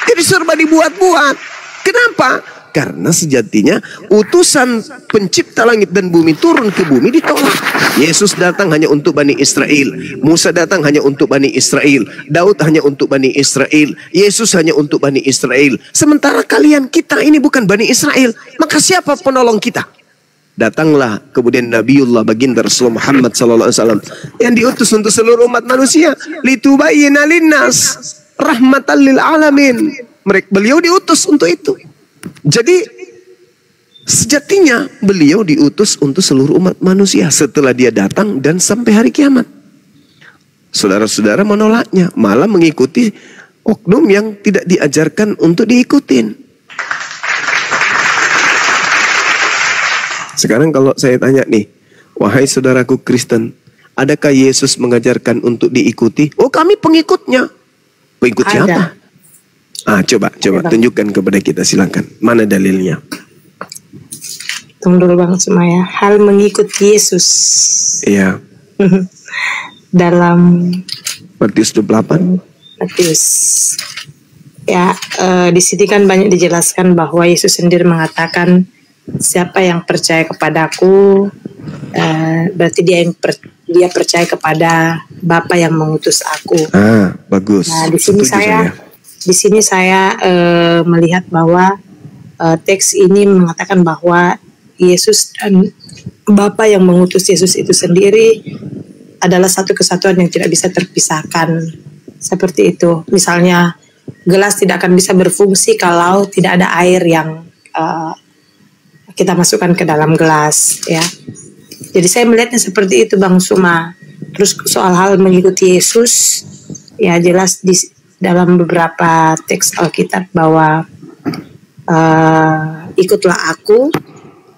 Jadi serba dibuat-buat. Kenapa? Karena sejatinya utusan pencipta langit dan bumi turun ke bumi ditolak. Yesus datang hanya untuk Bani Israel. Musa datang hanya untuk Bani Israel. Daud hanya untuk Bani Israel. Yesus hanya untuk Bani Israel. Sementara kalian, kita ini bukan Bani Israel. Maka siapa penolong kita? Datanglah kemudian Nabiullah baginda Rasulullah Muhammad SAW yang diutus untuk seluruh umat manusia, litubayyina linnas rahmatan lil alamin. Beliau diutus untuk itu. Jadi sejatinya beliau diutus untuk seluruh umat manusia setelah dia datang dan sampai hari kiamat. Saudara-saudara menolaknya, malah mengikuti oknum yang tidak diajarkan untuk diikutin. Sekarang kalau saya tanya nih, wahai saudaraku Kristen, adakah Yesus mengajarkan untuk diikuti? Oh, kami pengikutnya. Pengikut siapa? Coba tunjukkan kepada kita, silakan. Mana dalilnya? Tunggu dulu Bang Sumaya. Hal mengikut Yesus. Iya. Dalam Matius 28. Matius. Ya, di sini kan banyak dijelaskan bahwa Yesus sendiri mengatakan, siapa yang percaya kepadaku, berarti dia percaya kepada Bapa yang mengutus aku. Bagus. Nah, di sini saya melihat bahwa teks ini mengatakan bahwa Yesus dan Bapa yang mengutus Yesus itu sendiri adalah satu kesatuan yang tidak bisa terpisahkan. Seperti itu. Misalnya gelas tidak akan bisa berfungsi kalau tidak ada air yang kita masukkan ke dalam gelas, ya. Jadi saya melihatnya seperti itu Bang Suma. Terus soal hal mengikuti Yesus, ya jelas di dalam beberapa teks Alkitab bahwa ikutlah aku,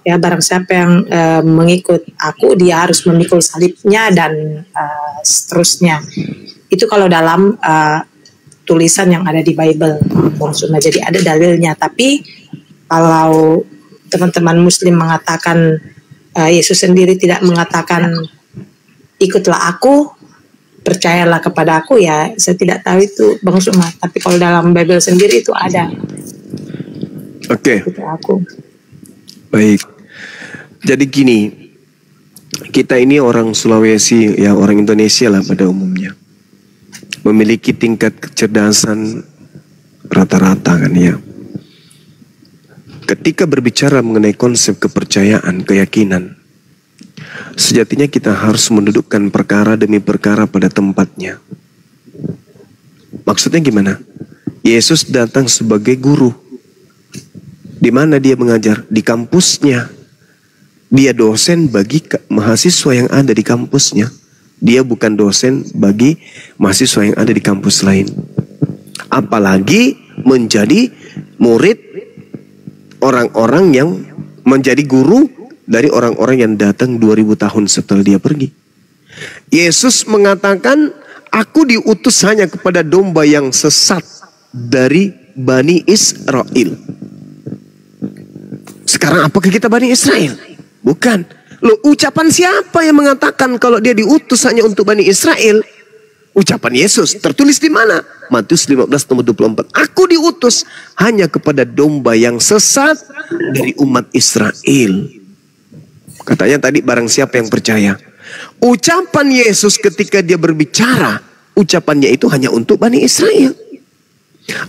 ya barang siapa yang mengikut aku dia harus memikul salibnya dan seterusnya. Itu kalau dalam tulisan yang ada di Bible, Bang Suma. Jadi ada dalilnya. Tapi kalau teman-teman Muslim mengatakan Yesus sendiri tidak mengatakan ikutlah aku, percayalah kepada aku, ya saya tidak tahu itu Bang Suma. Tapi kalau dalam Bible sendiri itu ada. Oke. Aku. Baik. Jadi gini, kita ini orang Sulawesi, ya orang Indonesia lah pada umumnya, memiliki tingkat kecerdasan rata-rata kan ya. Ketika berbicara mengenai konsep kepercayaan, keyakinan, sejatinya kita harus mendudukkan perkara demi perkara pada tempatnya. Maksudnya gimana? Yesus datang sebagai guru. Di mana dia mengajar? Di kampusnya. Dia dosen bagi mahasiswa yang ada di kampusnya. Dia bukan dosen bagi mahasiswa yang ada di kampus lain. Apalagi menjadi murid orang-orang yang menjadi guru dari orang-orang yang datang 2000 tahun setelah dia pergi. Yesus mengatakan, aku diutus hanya kepada domba yang sesat dari Bani Israel. Sekarang apakah kita Bani Israel? Bukan. Loh, ucapan siapa yang mengatakan kalau dia diutus hanya untuk Bani Israel? Ucapan Yesus tertulis di mana? Matius 15:24. Aku diutus hanya kepada domba yang sesat dari umat Israel. Katanya tadi barang siapa yang percaya. Ucapan Yesus ketika dia berbicara, ucapannya itu hanya untuk Bani Israel.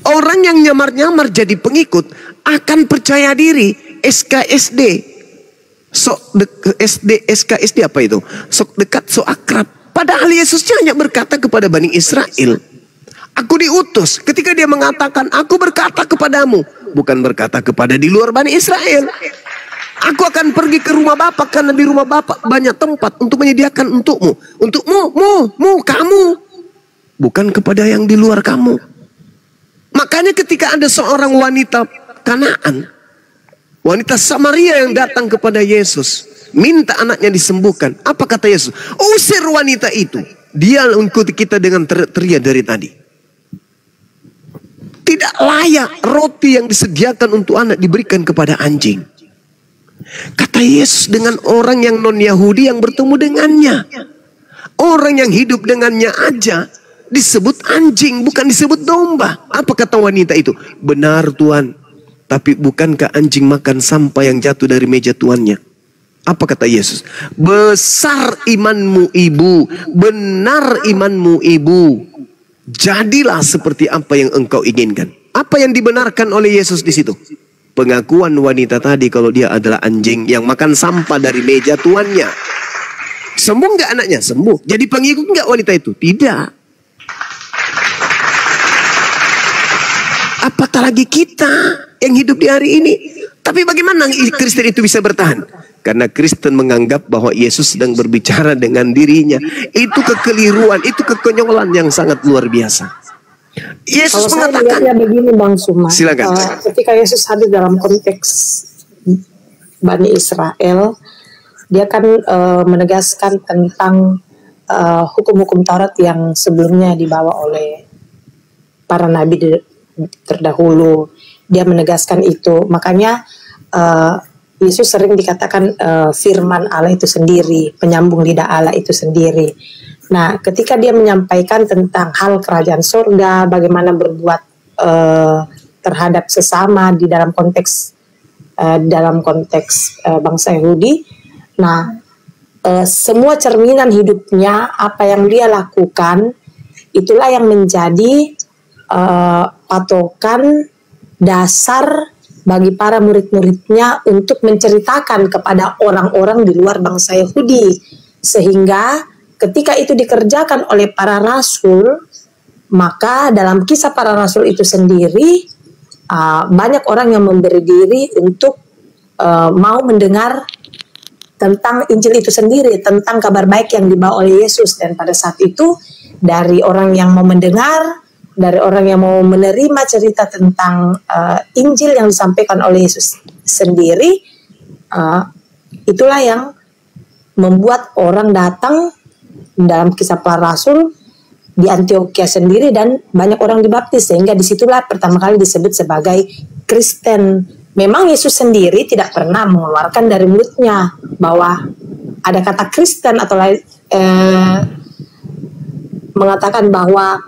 Orang yang nyamar-nyamar jadi pengikut akan percaya diri. SKSD. SKSD apa itu? Sok dekat, sok akrab. Padahal Yesusnya hanya berkata kepada Bani Israel. Aku diutus. Ketika dia mengatakan, aku berkata kepadamu, bukan berkata kepada di luar Bani Israel. Aku akan pergi ke rumah Bapa, karena di rumah Bapa banyak tempat untuk menyediakan untukmu. Untukmu, kamu. Bukan kepada yang di luar kamu. Makanya ketika ada seorang wanita Kanaan, wanita Samaria yang datang kepada Yesus, minta anaknya disembuhkan. Apa kata Yesus? Usir wanita itu. Dia mengikuti kita dengan teriak dari tadi. Tidak layak roti yang disediakan untuk anak diberikan kepada anjing. Kata Yesus dengan orang yang non-Yahudi yang bertemu dengannya. Orang yang hidup dengannya aja disebut anjing, bukan disebut domba. Apa kata wanita itu? Benar Tuhan. Tapi bukankah anjing makan sampah yang jatuh dari meja tuannya? Apa kata Yesus? Besar imanmu ibu, benar imanmu ibu. Jadilah seperti apa yang engkau inginkan. Apa yang dibenarkan oleh Yesus di situ? Pengakuan wanita tadi kalau dia adalah anjing yang makan sampah dari meja tuannya. Sembuh nggak anaknya? Sembuh. Jadi pengikut nggak wanita itu? Tidak. Apatah lagi kita yang hidup di hari ini. Tapi bagaimana Kristen itu bisa bertahan? Karena Kristen menganggap bahwa Yesus sedang berbicara dengan dirinya. Itu kekeliruan, itu kekonyolan yang sangat luar biasa. Yesus kalau mengatakan, saya begini Bang Suma, silakan. Ketika Yesus hadir dalam konteks Bani Israel, dia kan menegaskan tentang hukum-hukum Taurat yang sebelumnya dibawa oleh para nabi terdahulu. Dia menegaskan itu. Makanya Yesus sering dikatakan firman Allah itu sendiri, penyambung lidah Allah itu sendiri. Nah, ketika dia menyampaikan tentang hal kerajaan surga, bagaimana berbuat terhadap sesama di dalam konteks bangsa Yahudi, nah semua cerminan hidupnya, apa yang dia lakukan, itulah yang menjadi patokan dasar bagi para murid-muridnya untuk menceritakan kepada orang-orang di luar bangsa Yahudi. Sehingga ketika itu dikerjakan oleh para rasul, maka dalam kisah para rasul itu sendiri, banyak orang yang memberi diri untuk mau mendengar tentang Injil itu sendiri, tentang kabar baik yang dibawa oleh Yesus. Dan pada saat itu, dari orang yang mau mendengar, dari orang yang mau menerima cerita tentang Injil yang disampaikan oleh Yesus sendiri, itulah yang membuat orang datang dalam kisah para rasul di Antioquia sendiri dan banyak orang dibaptis, sehingga disitulah pertama kali disebut sebagai Kristen. Memang Yesus sendiri tidak pernah mengeluarkan dari mulutnya bahwa ada kata Kristen atau mengatakan bahwa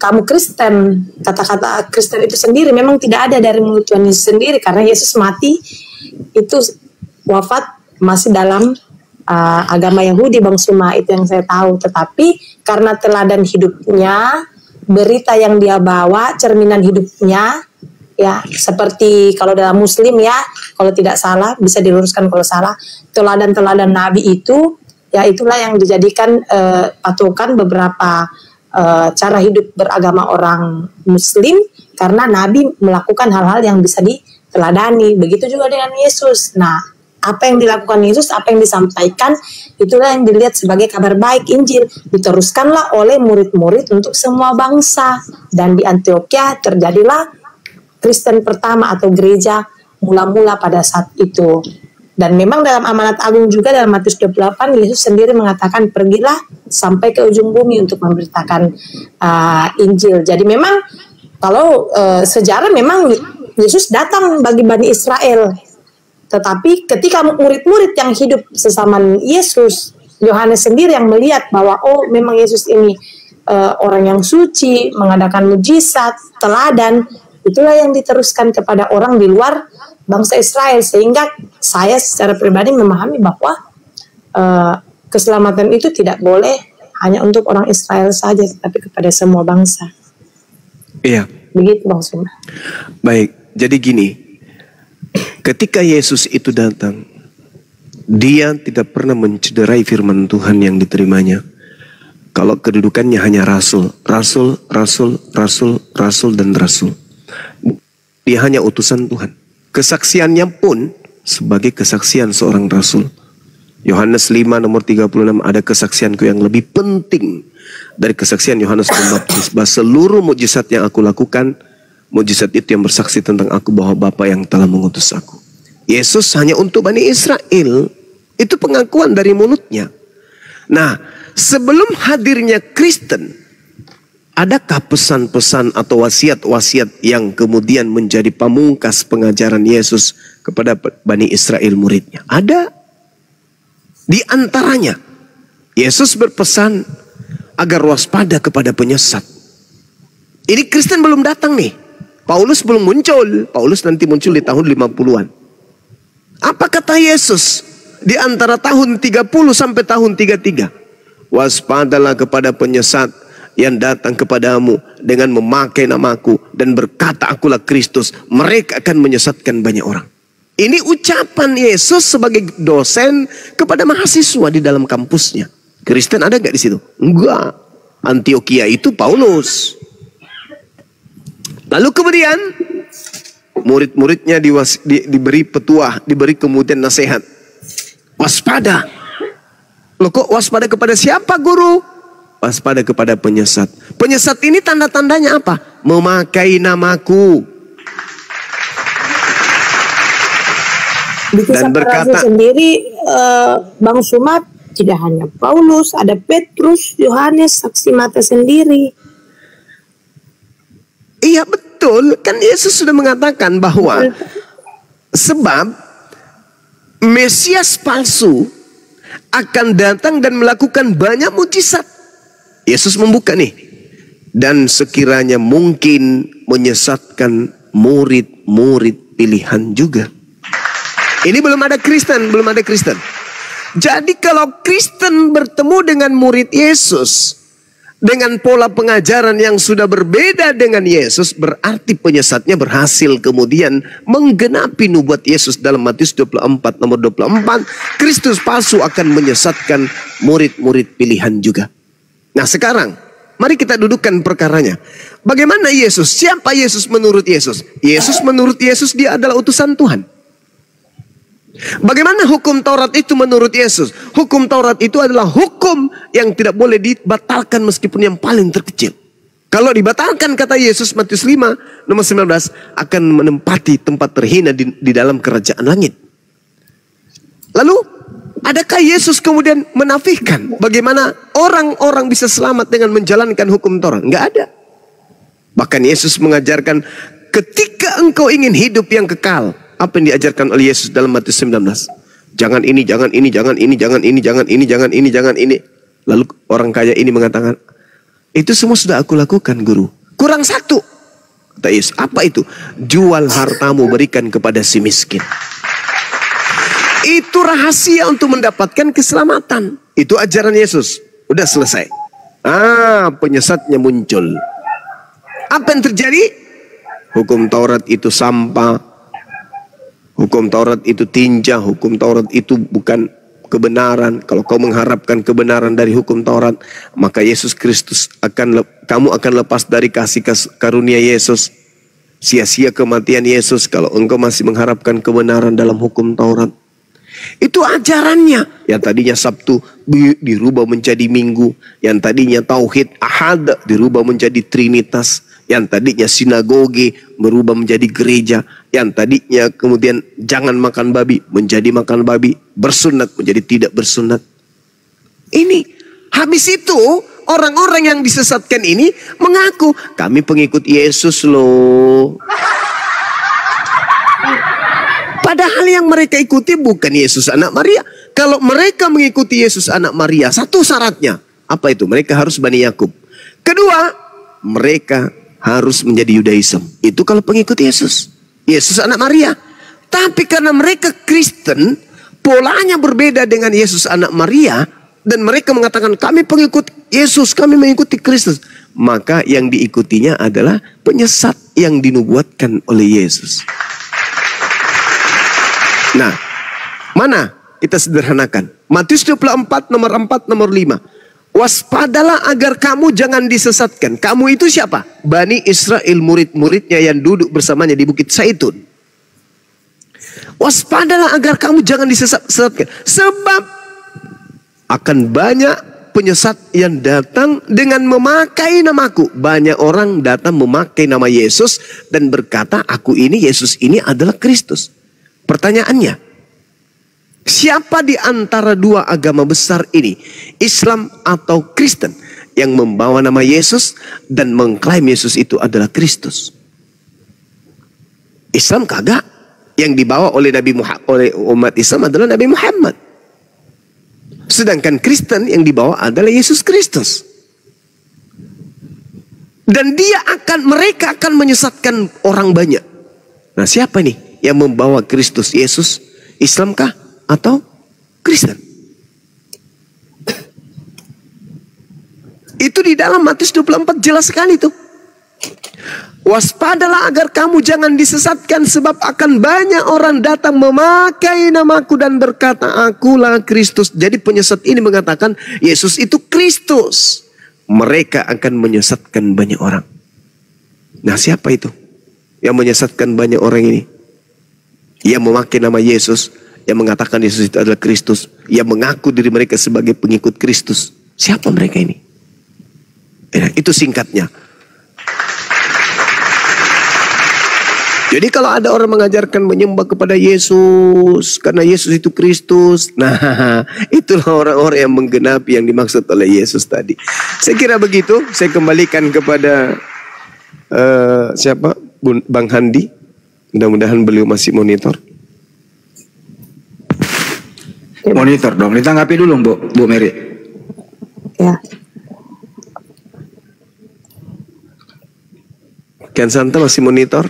kamu Kristen. Kata-kata Kristen itu sendiri memang tidak ada dari mulut Tuhan Yesus sendiri, karena Yesus mati itu wafat masih dalam agama Yahudi, Bang Suma, itu yang saya tahu. Tetapi karena teladan hidupnya, berita yang dia bawa, cerminan hidupnya, ya seperti kalau dalam Muslim ya, kalau tidak salah bisa diluruskan kalau salah, teladan-teladan Nabi itu, ya itulah yang dijadikan patokan beberapa cara hidup beragama orang Muslim, karena Nabi melakukan hal-hal yang bisa diteladani. Begitu juga dengan Yesus. Nah, apa yang dilakukan Yesus, apa yang disampaikan, itulah yang dilihat sebagai kabar baik, Injil. Diteruskanlah oleh murid-murid untuk semua bangsa. Dan di Antioquia terjadilah Kristen pertama atau gereja mula-mula pada saat itu. Dan memang dalam amanat agung juga dalam Matius 28, Yesus sendiri mengatakan, pergilah sampai ke ujung bumi untuk memberitakan Injil. Jadi memang kalau sejarah memang Yesus datang bagi Bani Israel. Tetapi ketika murid-murid yang hidup sesama Yesus, Yohanes sendiri yang melihat bahwa oh memang Yesus ini orang yang suci, mengadakan mujizat, teladan, itulah yang diteruskan kepada orang di luar bangsa Israel. Sehingga saya secara pribadi memahami bahwa keselamatan itu tidak boleh hanya untuk orang Israel saja, tetapi kepada semua bangsa. Iya. Begitu Bang Suma. Baik, jadi gini. Ketika Yesus itu datang, dia tidak pernah mencederai firman Tuhan yang diterimanya. Kalau kedudukannya hanya rasul, dan rasul. Dia hanya utusan Tuhan. Kesaksiannya pun sebagai kesaksian seorang rasul. Yohanes 5 nomor 36, ada kesaksianku yang lebih penting dari kesaksian Yohanes Pembaptis, bahwa seluruh mukjizat yang aku lakukan, mukjizat itu yang bersaksi tentang aku bahwa Bapa yang telah mengutus aku. Yesus hanya untuk Bani Israel. Itu pengakuan dari mulutnya. Nah, sebelum hadirnya Kristen, adakah pesan-pesan atau wasiat-wasiat yang kemudian menjadi pamungkas pengajaran Yesus kepada Bani Israel muridnya? Ada. Di antaranya, Yesus berpesan agar waspada kepada penyesat. Ini Kristen belum datang nih. Paulus belum muncul. Paulus nanti muncul di tahun 50-an. Apa kata Yesus di antara tahun 30 sampai tahun 33? Waspadalah kepada penyesat yang datang kepadamu dengan memakai namaku dan berkata akulah Kristus. Mereka akan menyesatkan banyak orang. Ini ucapan Yesus sebagai dosen kepada mahasiswa di dalam kampusnya. Kristen ada nggak di situ? Enggak. Antioquia itu Paulus. Lalu kemudian murid-muridnya diberi petuah, diberi kemudian nasihat. Waspada. Loh kok waspada kepada siapa guru? Waspada kepada penyesat. Penyesat ini tanda-tandanya apa? Memakai namaku. Dan berkata sendiri Bang Sumat, tidak hanya Paulus, ada Petrus, Yohanes, saksi mata sendiri. Iya betul, kan Yesus sudah mengatakan bahwa sebab Mesias palsu akan datang dan melakukan banyak mujizat. Yesus membuka nih. Dan sekiranya mungkin menyesatkan murid-murid pilihan juga. Ini belum ada Kristen, belum ada Kristen. Jadi kalau Kristen bertemu dengan murid Yesus dengan pola pengajaran yang sudah berbeda dengan Yesus, berarti penyesatnya berhasil kemudian menggenapi nubuat Yesus dalam Matius 24 nomor 24. Kristus palsu akan menyesatkan murid-murid pilihan juga. Nah sekarang mari kita dudukkan perkaranya. Bagaimana Yesus? Siapa Yesus menurut Yesus? Yesus menurut Yesus dia adalah utusan Tuhan. Bagaimana hukum Taurat itu menurut Yesus? Hukum Taurat itu adalah hukum yang tidak boleh dibatalkan meskipun yang paling terkecil. Kalau dibatalkan kata Yesus Matius 5 nomor 19 akan menempati tempat terhina di dalam kerajaan langit. Lalu Adakah Yesus kemudian menafikan bagaimana orang-orang bisa selamat dengan menjalankan hukum Taurat? Enggak ada. Bahkan Yesus mengajarkan ketika engkau ingin hidup yang kekal, apa yang diajarkan oleh Yesus dalam Matius 19? Jangan ini, jangan ini, jangan ini, jangan ini, jangan ini, jangan ini, jangan ini. Lalu orang kaya ini mengatakan, itu semua sudah aku lakukan, Guru. Kurang satu. Kata Yesus, apa itu? Jual hartamu, berikan kepada si miskin. Itu rahasia untuk mendapatkan keselamatan. Itu ajaran Yesus. Udah selesai. Penyesatnya muncul. Apa yang terjadi? Hukum Taurat itu sampah. Hukum Taurat itu tinja. Hukum Taurat itu bukan kebenaran. Kalau kau mengharapkan kebenaran dari hukum Taurat, maka Yesus Kristus kamu akan lepas dari kasih karunia Yesus. Sia-sia kematian Yesus kalau engkau masih mengharapkan kebenaran dalam hukum Taurat. Itu ajarannya. Yang tadinya Sabtu dirubah menjadi Minggu. Yang tadinya Tauhid Ahad dirubah menjadi Trinitas. Yang tadinya sinagoge berubah menjadi gereja. Yang tadinya kemudian jangan makan babi menjadi makan babi. Bersunat menjadi tidak bersunat. Ini habis itu orang-orang yang disesatkan ini mengaku kami pengikut Yesus loh. Padahal yang mereka ikuti bukan Yesus anak Maria. Kalau mereka mengikuti Yesus anak Maria, satu syaratnya. Apa itu? Mereka harus Bani Yakub. Kedua, mereka harus menjadi Yudaism. Itu kalau pengikut Yesus. Yesus anak Maria. Tapi karena mereka Kristen, polanya berbeda dengan Yesus anak Maria. Dan mereka mengatakan kami pengikut Yesus, kami mengikuti Kristus. Maka yang diikutinya adalah penyesat yang dinubuatkan oleh Yesus. Nah, mana kita sederhanakan? Matius 24 nomor 4 nomor 5. Waspadalah agar kamu jangan disesatkan. Kamu itu siapa? Bani Israel, murid-muridnya yang duduk bersamanya di Bukit Zaitun. Waspadalah agar kamu jangan disesatkan. Sebab akan banyak penyesat yang datang dengan memakai namaku. Banyak orang datang memakai nama Yesus dan berkata, aku ini, Yesus ini adalah Kristus. Pertanyaannya, siapa di antara dua agama besar ini, Islam atau Kristen, yang membawa nama Yesus dan mengklaim Yesus itu adalah Kristus? Islam kagak. Yang dibawa oleh oleh umat Islam adalah Nabi Muhammad. Sedangkan Kristen yang dibawa adalah Yesus Kristus. Dan mereka akan menyesatkan orang banyak. Nah, siapa nih yang membawa Kristus Yesus? Islamkah atau Kristen? Itu di dalam Matius 24 jelas sekali tuh. Waspadalah agar kamu jangan disesatkan, sebab akan banyak orang datang memakai namaku dan berkata akulah Kristus. Jadi penyesat ini mengatakan Yesus itu Kristus. Mereka akan menyesatkan banyak orang. Nah, siapa itu yang menyesatkan banyak orang ini? Yang memakai nama Yesus, yang mengatakan Yesus itu adalah Kristus, yang mengaku diri mereka sebagai pengikut Kristus. Siapa mereka ini? Itu singkatnya. Jadi kalau ada orang mengajarkan menyembah kepada Yesus karena Yesus itu Kristus, nah itulah orang-orang yang menggenapi yang dimaksud oleh Yesus tadi. Saya kira begitu. Saya kembalikan kepada siapa? Bang Handi. Mudah-mudahan beliau masih monitor. Monitor dong. Ditanggapi dulu Bu Mary. Ya. Kian Santa masih monitor?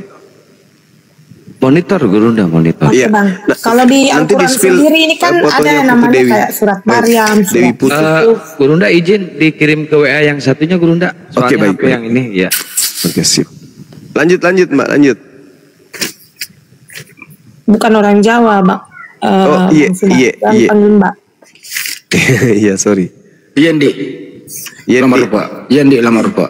Monitor, Guru udah monitor. Oke, Iya. Bang. Nah, Kalau di nanti Al-Quran di-spill, sendiri ini kan ada fotonya namanya Putu Dewi. kayak surat Maryam, Dewi surat Putu. Gurunda izin dikirim ke WA yang satunya Gurunda. Soalnya Oke, baik, HP baik. yang ini ya. Oke, sip. Lanjut Mbak, lanjut. bukan orang Jawa, Bang. Iya. Panggil Mbak. Iya, sorry. Yendi. Yendi. Lamar Pak.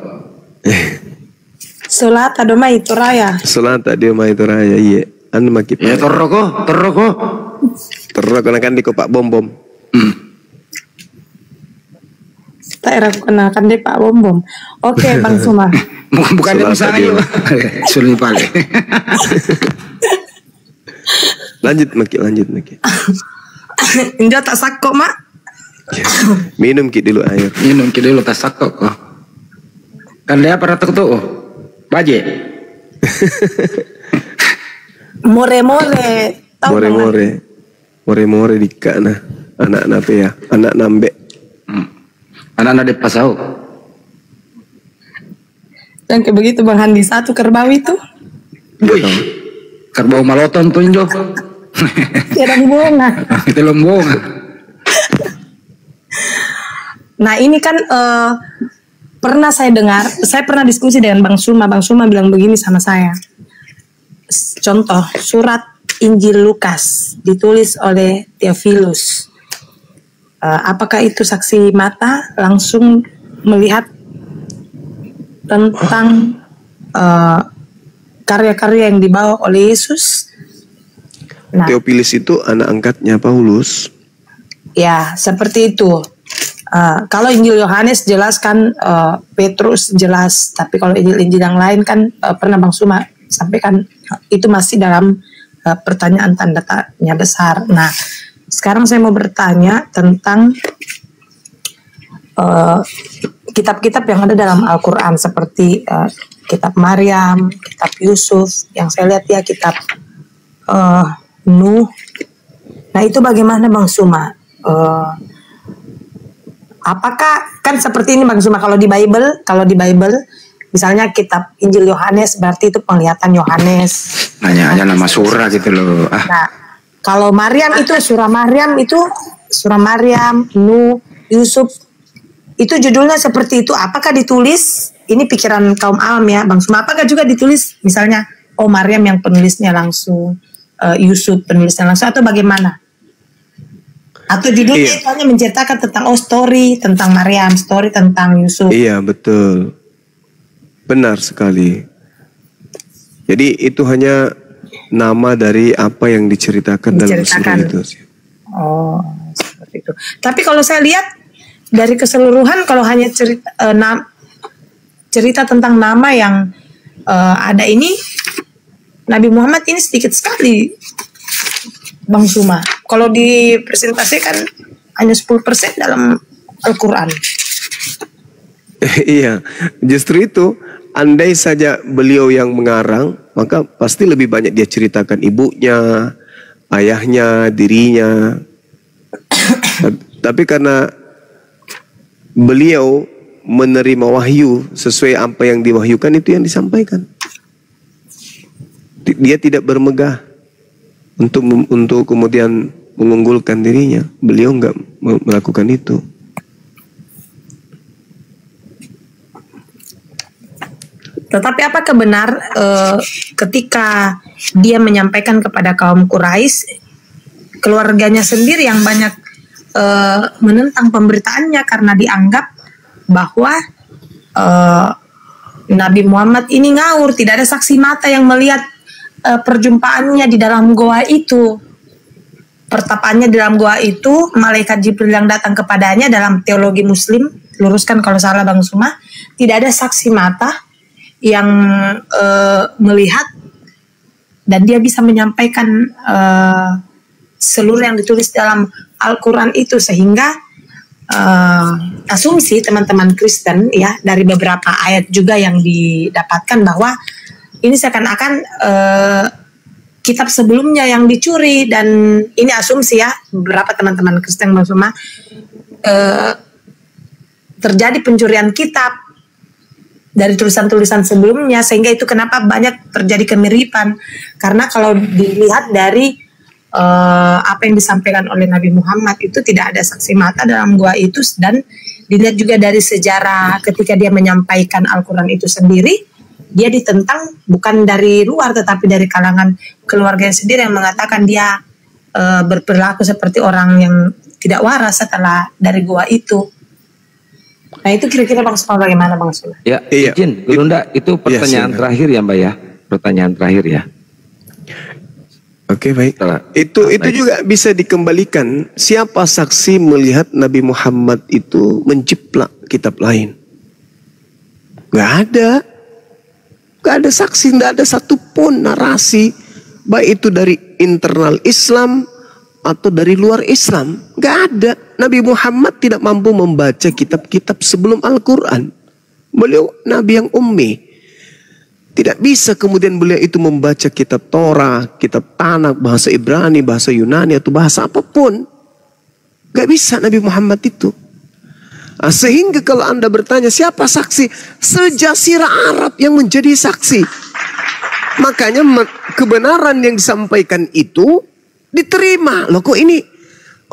Solat adoma itu raya. Solat dia mah itu raya, iya. Anu maki. Ya teroko. Terus kan di Pak Bom. Tak era kenakan deh Pak Bom. Oke, Bang Sumar. Bukan di sana yuk. Sulit pale. Lanjut Maki. Injo tak sakko, Mak. Minum ki dulu air. Minum kita dulu tasak kok. Kan dia para tuh baje. More-more. Tahu nggak, Mak? More-more. More-more di kana. Anak apa ya? Anak nambe. Anak-anak di pasau. Yang kayak begitu Bang Handi, satu kerbau itu. Wih, kerbau maloton tuh Injo. Tidak bunga. Itu lombong. Nah ini kan pernah saya dengar, saya pernah diskusi dengan Bang Suma. Bang Suma bilang begini sama saya. Contoh surat Injil Lukas ditulis oleh Theophilus. Apakah itu saksi mata langsung melihat tentang karya-karya yang dibawa oleh Yesus? Nah, Theophilus itu anak angkatnya Paulus. ya seperti itu. Kalau Injil Yohanes jelas kan, Petrus jelas, tapi kalau Injil yang lain kan pernah Bang Suma sampaikan itu masih dalam pertanyaan tanda tanya besar. Nah, sekarang saya mau bertanya tentang kitab-kitab yang ada dalam Al-Quran seperti kitab Maryam, kitab Yusuf, yang saya lihat ya kitab Nuh. Nah itu bagaimana Bang Suma? Apakah kan seperti ini Bang Suma, kalau di Bible misalnya kitab Injil Yohanes berarti itu penglihatan Yohanes. Nanya aja nama surah gitu loh. Nah, kalau Maryam itu surah Maryam, Nuh, Yusuf itu judulnya seperti itu. Apakah ditulis? Ini pikiran kaum awam ya Bang Suma. Apakah juga ditulis misalnya Maryam yang penulisnya langsung, Yusuf penulisnya langsung, atau bagaimana? Atau judulnya itu hanya menceritakan tentang story tentang Maryam, story tentang Yusuf. Iya betul, benar sekali. Jadi itu hanya nama dari apa yang diceritakan dalam surah itu. Oh, seperti itu. Tapi kalau saya lihat dari keseluruhan, kalau hanya cerita tentang nama yang ada ini, Nabi Muhammad ini sedikit sekali Bang Suma. Kalau dipresentasikan hanya 10% dalam Al-Quran. Iya, justru itu. Andai saja beliau yang mengarang, maka pasti lebih banyak dia ceritakan ibunya, ayahnya, dirinya. Tapi karena beliau menerima wahyu sesuai apa yang diwahyukan, itu yang disampaikan. Dia tidak bermegah untuk kemudian mengunggulkan dirinya. Beliau enggak melakukan itu. Tetapi apakah benar ketika dia menyampaikan kepada kaum Quraisy, keluarganya sendiri yang banyak menentang pemberitaannya karena dianggap bahwa Nabi Muhammad ini ngawur, tidak ada saksi mata yang melihat perjumpaannya di dalam goa itu, pertapaannya di dalam goa itu, malaikat Jibril yang datang kepadanya. Dalam teologi Muslim, luruskan kalau salah Bang Suma, tidak ada saksi mata yang melihat dan dia bisa menyampaikan seluruh yang ditulis dalam Al-Quran itu, sehingga asumsi teman-teman Kristen ya dari beberapa ayat juga yang didapatkan bahwa ini seakan-akan kitab sebelumnya yang dicuri, dan ini asumsi ya beberapa teman-teman Kristen Bang Suma, terjadi pencurian kitab dari tulisan-tulisan sebelumnya, sehingga itu kenapa banyak terjadi kemiripan. Karena kalau dilihat dari apa yang disampaikan oleh Nabi Muhammad itu tidak ada saksi mata dalam gua itu, dan dilihat juga dari sejarah ketika dia menyampaikan Al-Quran itu sendiri, dia ditentang bukan dari luar tetapi dari kalangan keluarga sendiri yang mengatakan dia berperilaku seperti orang yang tidak waras setelah dari gua itu. Nah itu kira-kira Bang Suma bagaimana Bang Suma? Ya, izin, Gurunda, itu pertanyaan terakhir ya Mbak ya, pertanyaan terakhir ya. Oke, baik. Itu juga bisa dikembalikan. Siapa saksi melihat Nabi Muhammad itu menjiplak kitab lain? Gak ada. Gak ada saksi, gak ada satupun narasi, baik itu dari internal Islam atau dari luar Islam. Nggak ada. Nabi Muhammad tidak mampu membaca kitab-kitab sebelum Al-Quran. Beliau Nabi yang ummi. Tidak bisa kemudian beliau itu membaca kitab Torah, kitab Tanakh, bahasa Ibrani, bahasa Yunani, atau bahasa apapun. Nggak bisa Nabi Muhammad itu. Nah, sehingga kalau Anda bertanya siapa saksi? Sejazirah Arab yang menjadi saksi. Makanya kebenaran yang disampaikan itu diterima. Loh kok ini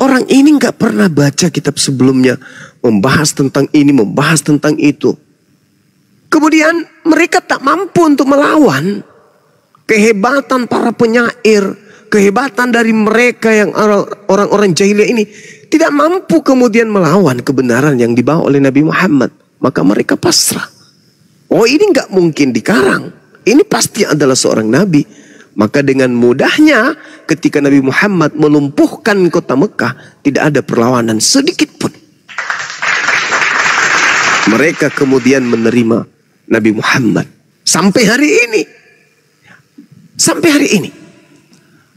orang ini nggak pernah baca kitab sebelumnya, membahas tentang ini, membahas tentang itu. Kemudian mereka tak mampu untuk melawan kehebatan para penyair, kehebatan dari mereka yang orang-orang jahiliyah ini tidak mampu kemudian melawan kebenaran yang dibawa oleh Nabi Muhammad. Maka mereka pasrah. Oh ini nggak mungkin dikarang. Ini pasti adalah seorang nabi. Maka dengan mudahnya ketika Nabi Muhammad melumpuhkan kota Mekah, tidak ada perlawanan sedikit pun. Mereka kemudian menerima Nabi Muhammad. Sampai hari ini. Sampai hari ini.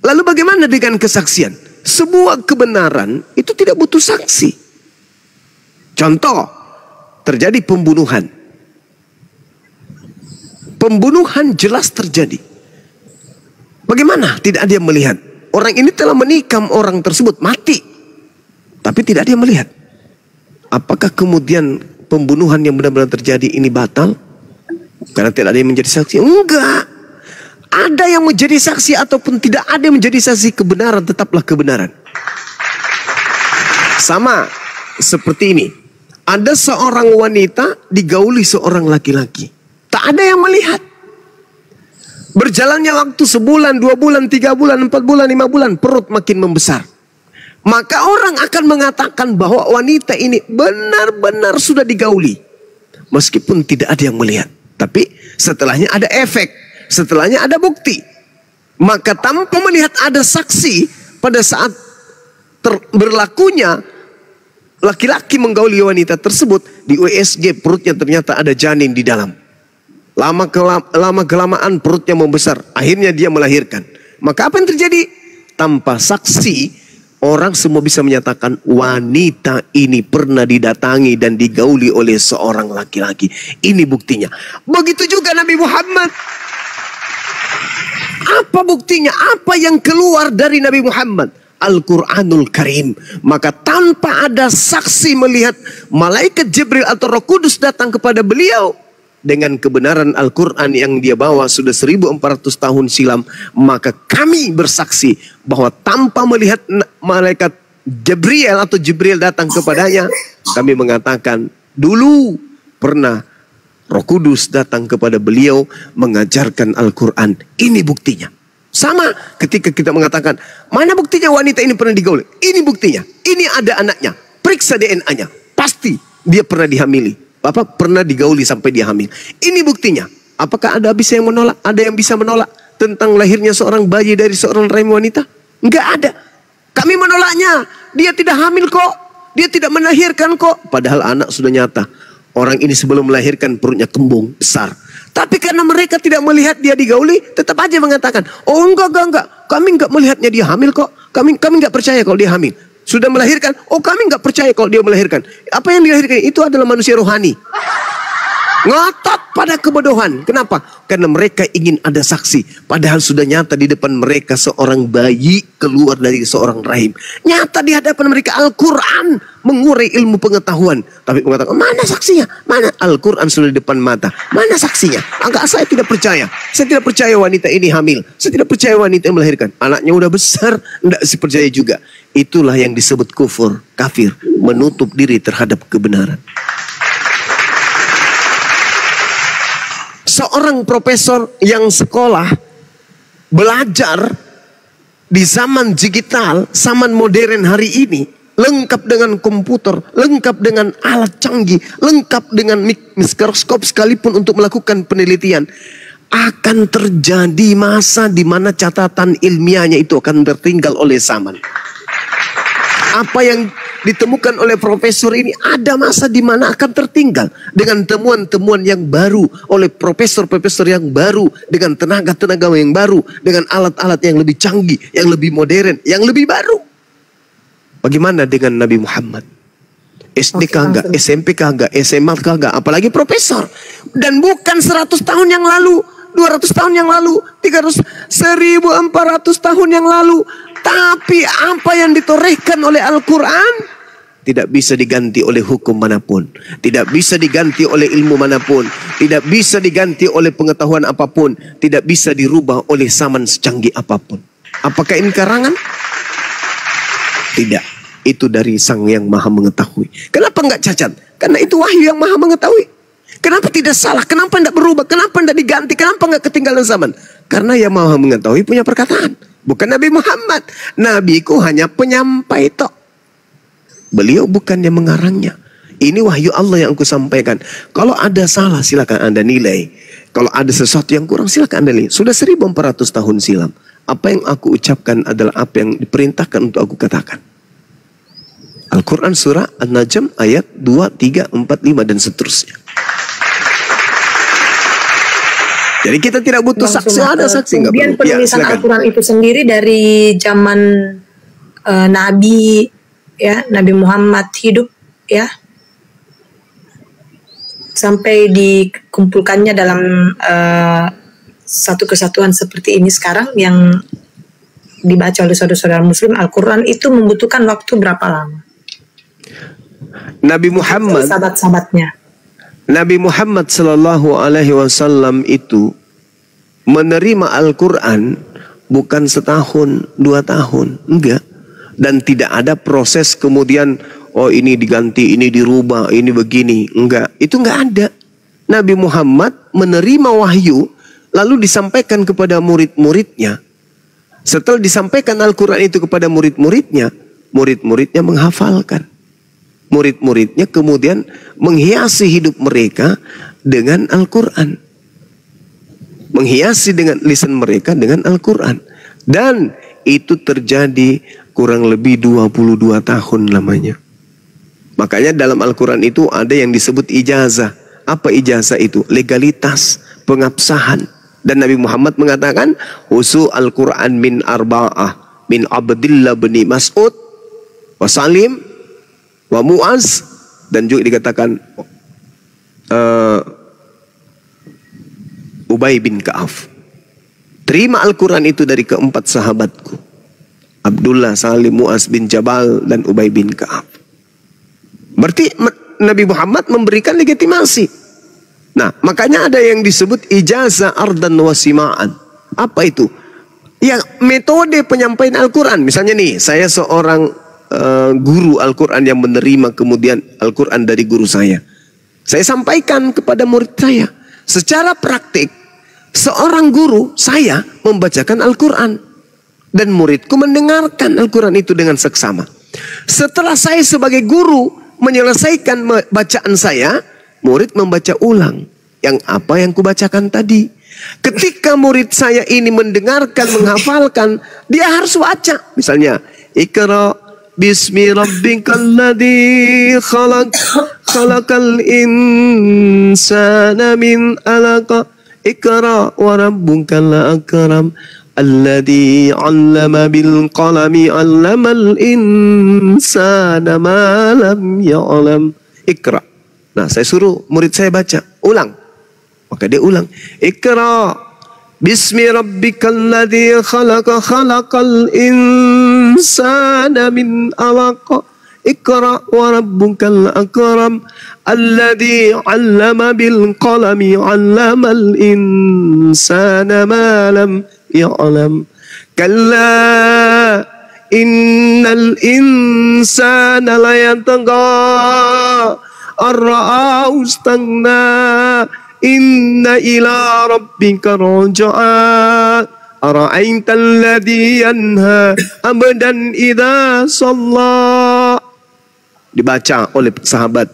Lalu bagaimana dengan kesaksian? Sebuah kebenaran itu tidak butuh saksi. Contoh, terjadi pembunuhan. Pembunuhan jelas terjadi. Bagaimana? Tidak ada yang melihat. Orang ini telah menikam orang tersebut, mati. Tapi tidak ada yang melihat. Apakah kemudian pembunuhan yang benar-benar terjadi ini batal? Karena tidak ada yang menjadi saksi? Enggak. Ada yang menjadi saksi ataupun tidak ada yang menjadi saksi, kebenaran tetaplah kebenaran. Sama seperti ini. Ada seorang wanita digauli seorang laki-laki. Tak ada yang melihat. Berjalannya waktu sebulan, 2 bulan, 3 bulan, 4 bulan, 5 bulan, perut makin membesar. Maka orang akan mengatakan bahwa wanita ini benar-benar sudah digauli. Meskipun tidak ada yang melihat. Tapi setelahnya ada efek. Setelahnya ada bukti. Maka tanpa melihat ada saksi pada saat berlakunya laki-laki menggauli wanita tersebut, di USG perutnya ternyata ada janin di dalam. Lama-kelamaan perutnya membesar. Akhirnya dia melahirkan. Maka apa yang terjadi? Tanpa saksi, orang semua bisa menyatakan wanita ini pernah didatangi dan digauli oleh seorang laki-laki. Ini buktinya. Begitu juga Nabi Muhammad. Apa buktinya? Apa yang keluar dari Nabi Muhammad? Al-Quranul Karim. Maka tanpa ada saksi melihat malaikat Jibril atau Roh Kudus datang kepada beliau dengan kebenaran Al-Quran yang dia bawa sudah 1400 tahun silam, maka kami bersaksi bahwa tanpa melihat malaikat Jibril datang kepadanya, kami mengatakan dulu pernah Roh Kudus datang kepada beliau mengajarkan Al-Quran. Ini buktinya. Sama ketika kita mengatakan, mana buktinya wanita ini pernah digauli? Ini buktinya. Ini ada anaknya. Periksa DNA-nya. Pasti dia pernah dihamili. Bapak pernah digauli sampai dia hamil. Ini buktinya. Apakah ada bisa yang menolak? Ada yang bisa menolak tentang lahirnya seorang bayi dari seorang rahim wanita? Enggak ada. Kami menolaknya. Dia tidak hamil kok. Dia tidak melahirkan kok. Padahal anak sudah nyata. Orang ini sebelum melahirkan perutnya kembung besar. Tapi karena mereka tidak melihat dia digauli, tetap aja mengatakan, oh enggak. Kami enggak melihatnya dia hamil kok. Kami enggak percaya kalau dia hamil. Sudah melahirkan, oh kami nggak percaya kalau dia melahirkan. Apa yang dilahirkan itu adalah manusia rohani. Ngotot pada kebodohan. Kenapa? Karena mereka ingin ada saksi. Padahal sudah nyata di depan mereka seorang bayi keluar dari seorang rahim. Nyata di hadapan mereka Al-Quran mengurai ilmu pengetahuan. Tapi mengatakan, mana saksinya? Mana? Al-Quran sudah di depan mata. Mana saksinya? Enggak, saya tidak percaya. Saya tidak percaya wanita ini hamil. Saya tidak percaya wanita yang melahirkan. Anaknya udah besar, enggak saya percaya juga. Itulah yang disebut kufur, kafir, menutup diri terhadap kebenaran. Seorang profesor yang sekolah belajar di zaman digital, zaman modern hari ini, lengkap dengan komputer, lengkap dengan alat canggih, lengkap dengan mikroskop sekalipun untuk melakukan penelitian, akan terjadi masa di mana catatan ilmiahnya itu akan tertinggal oleh zaman. Apa yang ditemukan oleh profesor ini ada masa di mana akan tertinggal dengan temuan-temuan yang baru oleh profesor-profesor yang baru, dengan tenaga-tenaga yang baru, dengan alat-alat yang lebih canggih, yang lebih modern, yang lebih baru. Bagaimana dengan Nabi Muhammad? SD kagak, SMP kagak, SMA kagak, apalagi profesor. Dan bukan 100 tahun yang lalu, 200 tahun yang lalu, 300, 1400 tahun yang lalu. Tapi apa yang ditorehkan oleh Al-Quran tidak bisa diganti oleh hukum manapun, tidak bisa diganti oleh ilmu manapun, tidak bisa diganti oleh pengetahuan apapun, tidak bisa dirubah oleh zaman secanggih apapun. Apakah ini karangan? Tidak, itu dari Sang yang Maha Mengetahui. Kenapa enggak cacat? Karena itu wahyu yang Maha Mengetahui. Kenapa tidak salah? Kenapa tidak berubah? Kenapa tidak diganti? Kenapa enggak ketinggalan zaman? Karena yang Maha Mengetahui punya perkataan, bukan Nabi Muhammad. Nabiku hanya penyampai tok. Beliau bukan yang mengarangnya. Ini wahyu Allah yang aku sampaikan. Kalau ada salah silakan Anda nilai. Kalau ada sesuatu yang kurang silakan Anda nilai. Sudah 1400 tahun silam. Apa yang aku ucapkan adalah apa yang diperintahkan untuk aku katakan. Al-Quran surah An-Najm ayat 2, 3, 4, 5 dan seterusnya. Jadi kita tidak butuh saksi, ada saksi. Kemudian penulisan Al-Quran itu sendiri dari zaman Nabi, ya, Nabi Muhammad hidup, ya, sampai dikumpulkannya dalam satu kesatuan seperti ini sekarang yang dibaca oleh saudara-saudara Muslim. Al-Quran itu membutuhkan waktu berapa lama? Nabi Muhammad, sahabat-sahabatnya, Nabi Muhammad Sallallahu Alaihi Wasallam itu menerima Al-Quran bukan setahun, 2 tahun, enggak. Dan tidak ada proses kemudian, oh ini diganti, ini dirubah, ini begini, enggak. Itu enggak ada. Nabi Muhammad menerima wahyu, lalu disampaikan kepada murid-muridnya. Setelah disampaikan Al-Quran itu kepada murid-muridnya, murid-muridnya menghafalkan. Murid-muridnya kemudian menghiasi hidup mereka dengan Al-Quran. Menghiasi dengan lisan mereka dengan Al-Quran. Dan itu terjadi kurang lebih 22 tahun lamanya. Makanya dalam Al-Quran itu ada yang disebut ijazah. Apa ijazah itu? Legalitas, pengabsahan. Dan Nabi Muhammad mengatakan, Husu Al-Quran min arba'ah, min Abdillah bin Mas'ud, wa Salim, wa Mu'az, dan juga dikatakan Ubay bin Ka'af. Terima Al-Quran itu dari keempat sahabatku, Abdullah, Salim, Mu'az bin Jabal, dan Ubay bin Ka'af. Berarti Nabi Muhammad memberikan legitimasi. Nah, makanya ada yang disebut ijazah ardan wasima'an. Apa itu? Ya, metode penyampaian Al-Quran. Misalnya nih, saya seorang guru Al-Quran yang menerima kemudian Al-Quran dari guru saya. Saya sampaikan kepada murid saya. Secara praktik, seorang guru saya membacakan Al-Quran. Dan muridku mendengarkan Al-Quran itu dengan seksama. Setelah saya sebagai guru menyelesaikan bacaan saya, murid membaca ulang yang apa yang kubacakan tadi. Ketika murid saya ini mendengarkan, menghafalkan, dia harus baca. Misalnya, Iqra bismi rabbikal ladzi khalaq, khalaqal insana min 'alaq, Iqra wa rabbukal akram, alladzi 'allama bil qalami 'allamal insana ma lam ya'lam. Iqra. Nah, saya suruh murid saya baca, ulang. Maka dia ulang. Iqra bismi rabbikal ladzi khalaqa, khalaqal insana min 'alaq, Iqra wa rabbukal akram, alladzi 'allama bil qalami 'allamal insana ma lam ya'lam. Kalla innal insana la yatagha ar-ra'ahu istaghna, inna ila rabbika raj'a, ara'aita alladhi yanha abdan idza shalla. Dibaca oleh sahabat.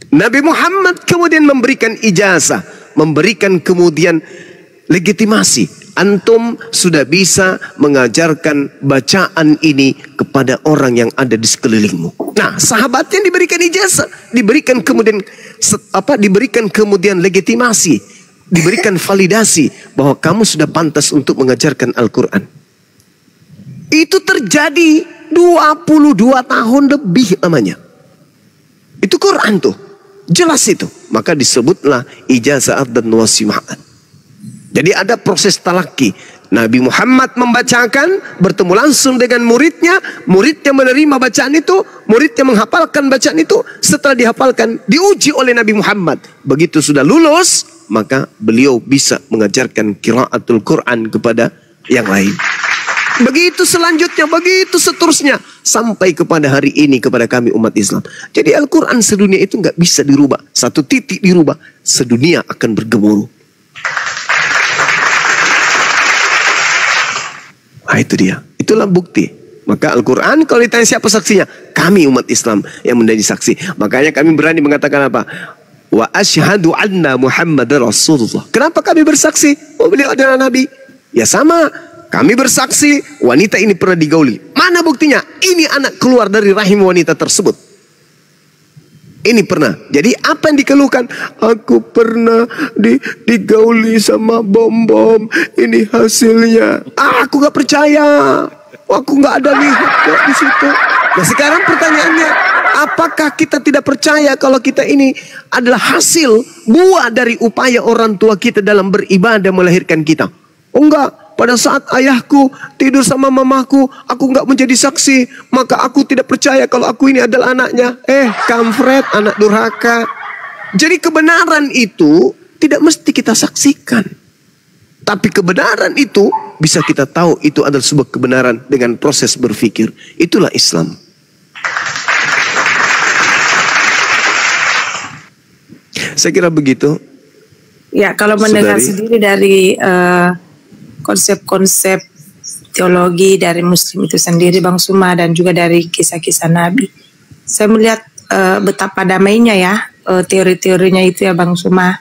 Nabi Muhammad kemudian memberikan ijazah, memberikan kemudian legitimasi. Antum sudah bisa mengajarkan bacaan ini kepada orang yang ada di sekelilingmu. Nah, sahabatnya diberikan ijazah, diberikan kemudian legitimasi, diberikan validasi bahwa kamu sudah pantas untuk mengajarkan Al-Quran. Itu terjadi 22 tahun lebih namanya. Itu Quran tuh. Jelas itu. Maka disebutlah ijazat dan wasimaat. Jadi ada proses talaki. Nabi Muhammad membacakan, bertemu langsung dengan muridnya, muridnya menerima bacaan itu, muridnya menghafalkan bacaan itu, setelah dihafalkan, diuji oleh Nabi Muhammad. Begitu sudah lulus, maka beliau bisa mengajarkan qiraatul Quran kepada yang lain. Begitu selanjutnya, begitu seterusnya, sampai kepada hari ini kepada kami umat Islam. Jadi Al-Quran sedunia itu nggak bisa dirubah. Satu titik dirubah, sedunia akan bergemuruh. Nah itu dia, itulah bukti. Maka Al-Quran kalau ditanya siapa saksinya, kami umat Islam yang menjadi saksi. Makanya kami berani mengatakan apa? Wa asyhadu anna Muhammadar Rasulullah. Kenapa kami bersaksi? Oh beliau adalah Nabi. Ya sama, kami bersaksi wanita ini pernah digauli. Mana buktinya? Ini anak keluar dari rahim wanita tersebut. Ini pernah. Jadi apa yang dikeluhkan? Aku pernah digauli sama bom-bom. Ini hasilnya. Aku gak percaya. Aku gak ada lihat kok di situ. Nah sekarang pertanyaannya, apakah kita tidak percaya kalau kita ini adalah hasil buah dari upaya orang tua kita dalam beribadah melahirkan kita? Oh enggak. Pada saat ayahku tidur sama mamaku, aku nggak menjadi saksi, maka aku tidak percaya kalau aku ini adalah anaknya. Kampret, anak durhaka. Jadi kebenaran itu tidak mesti kita saksikan. Tapi kebenaran itu bisa kita tahu itu adalah sebuah kebenaran dengan proses berpikir. Itulah Islam. Saya kira begitu. Ya, kalau mendengar sendiri dari konsep-konsep teologi dari Muslim itu sendiri, Bang Suma, dan juga dari kisah-kisah Nabi, saya melihat betapa damainya ya teori-teorinya itu ya Bang Suma.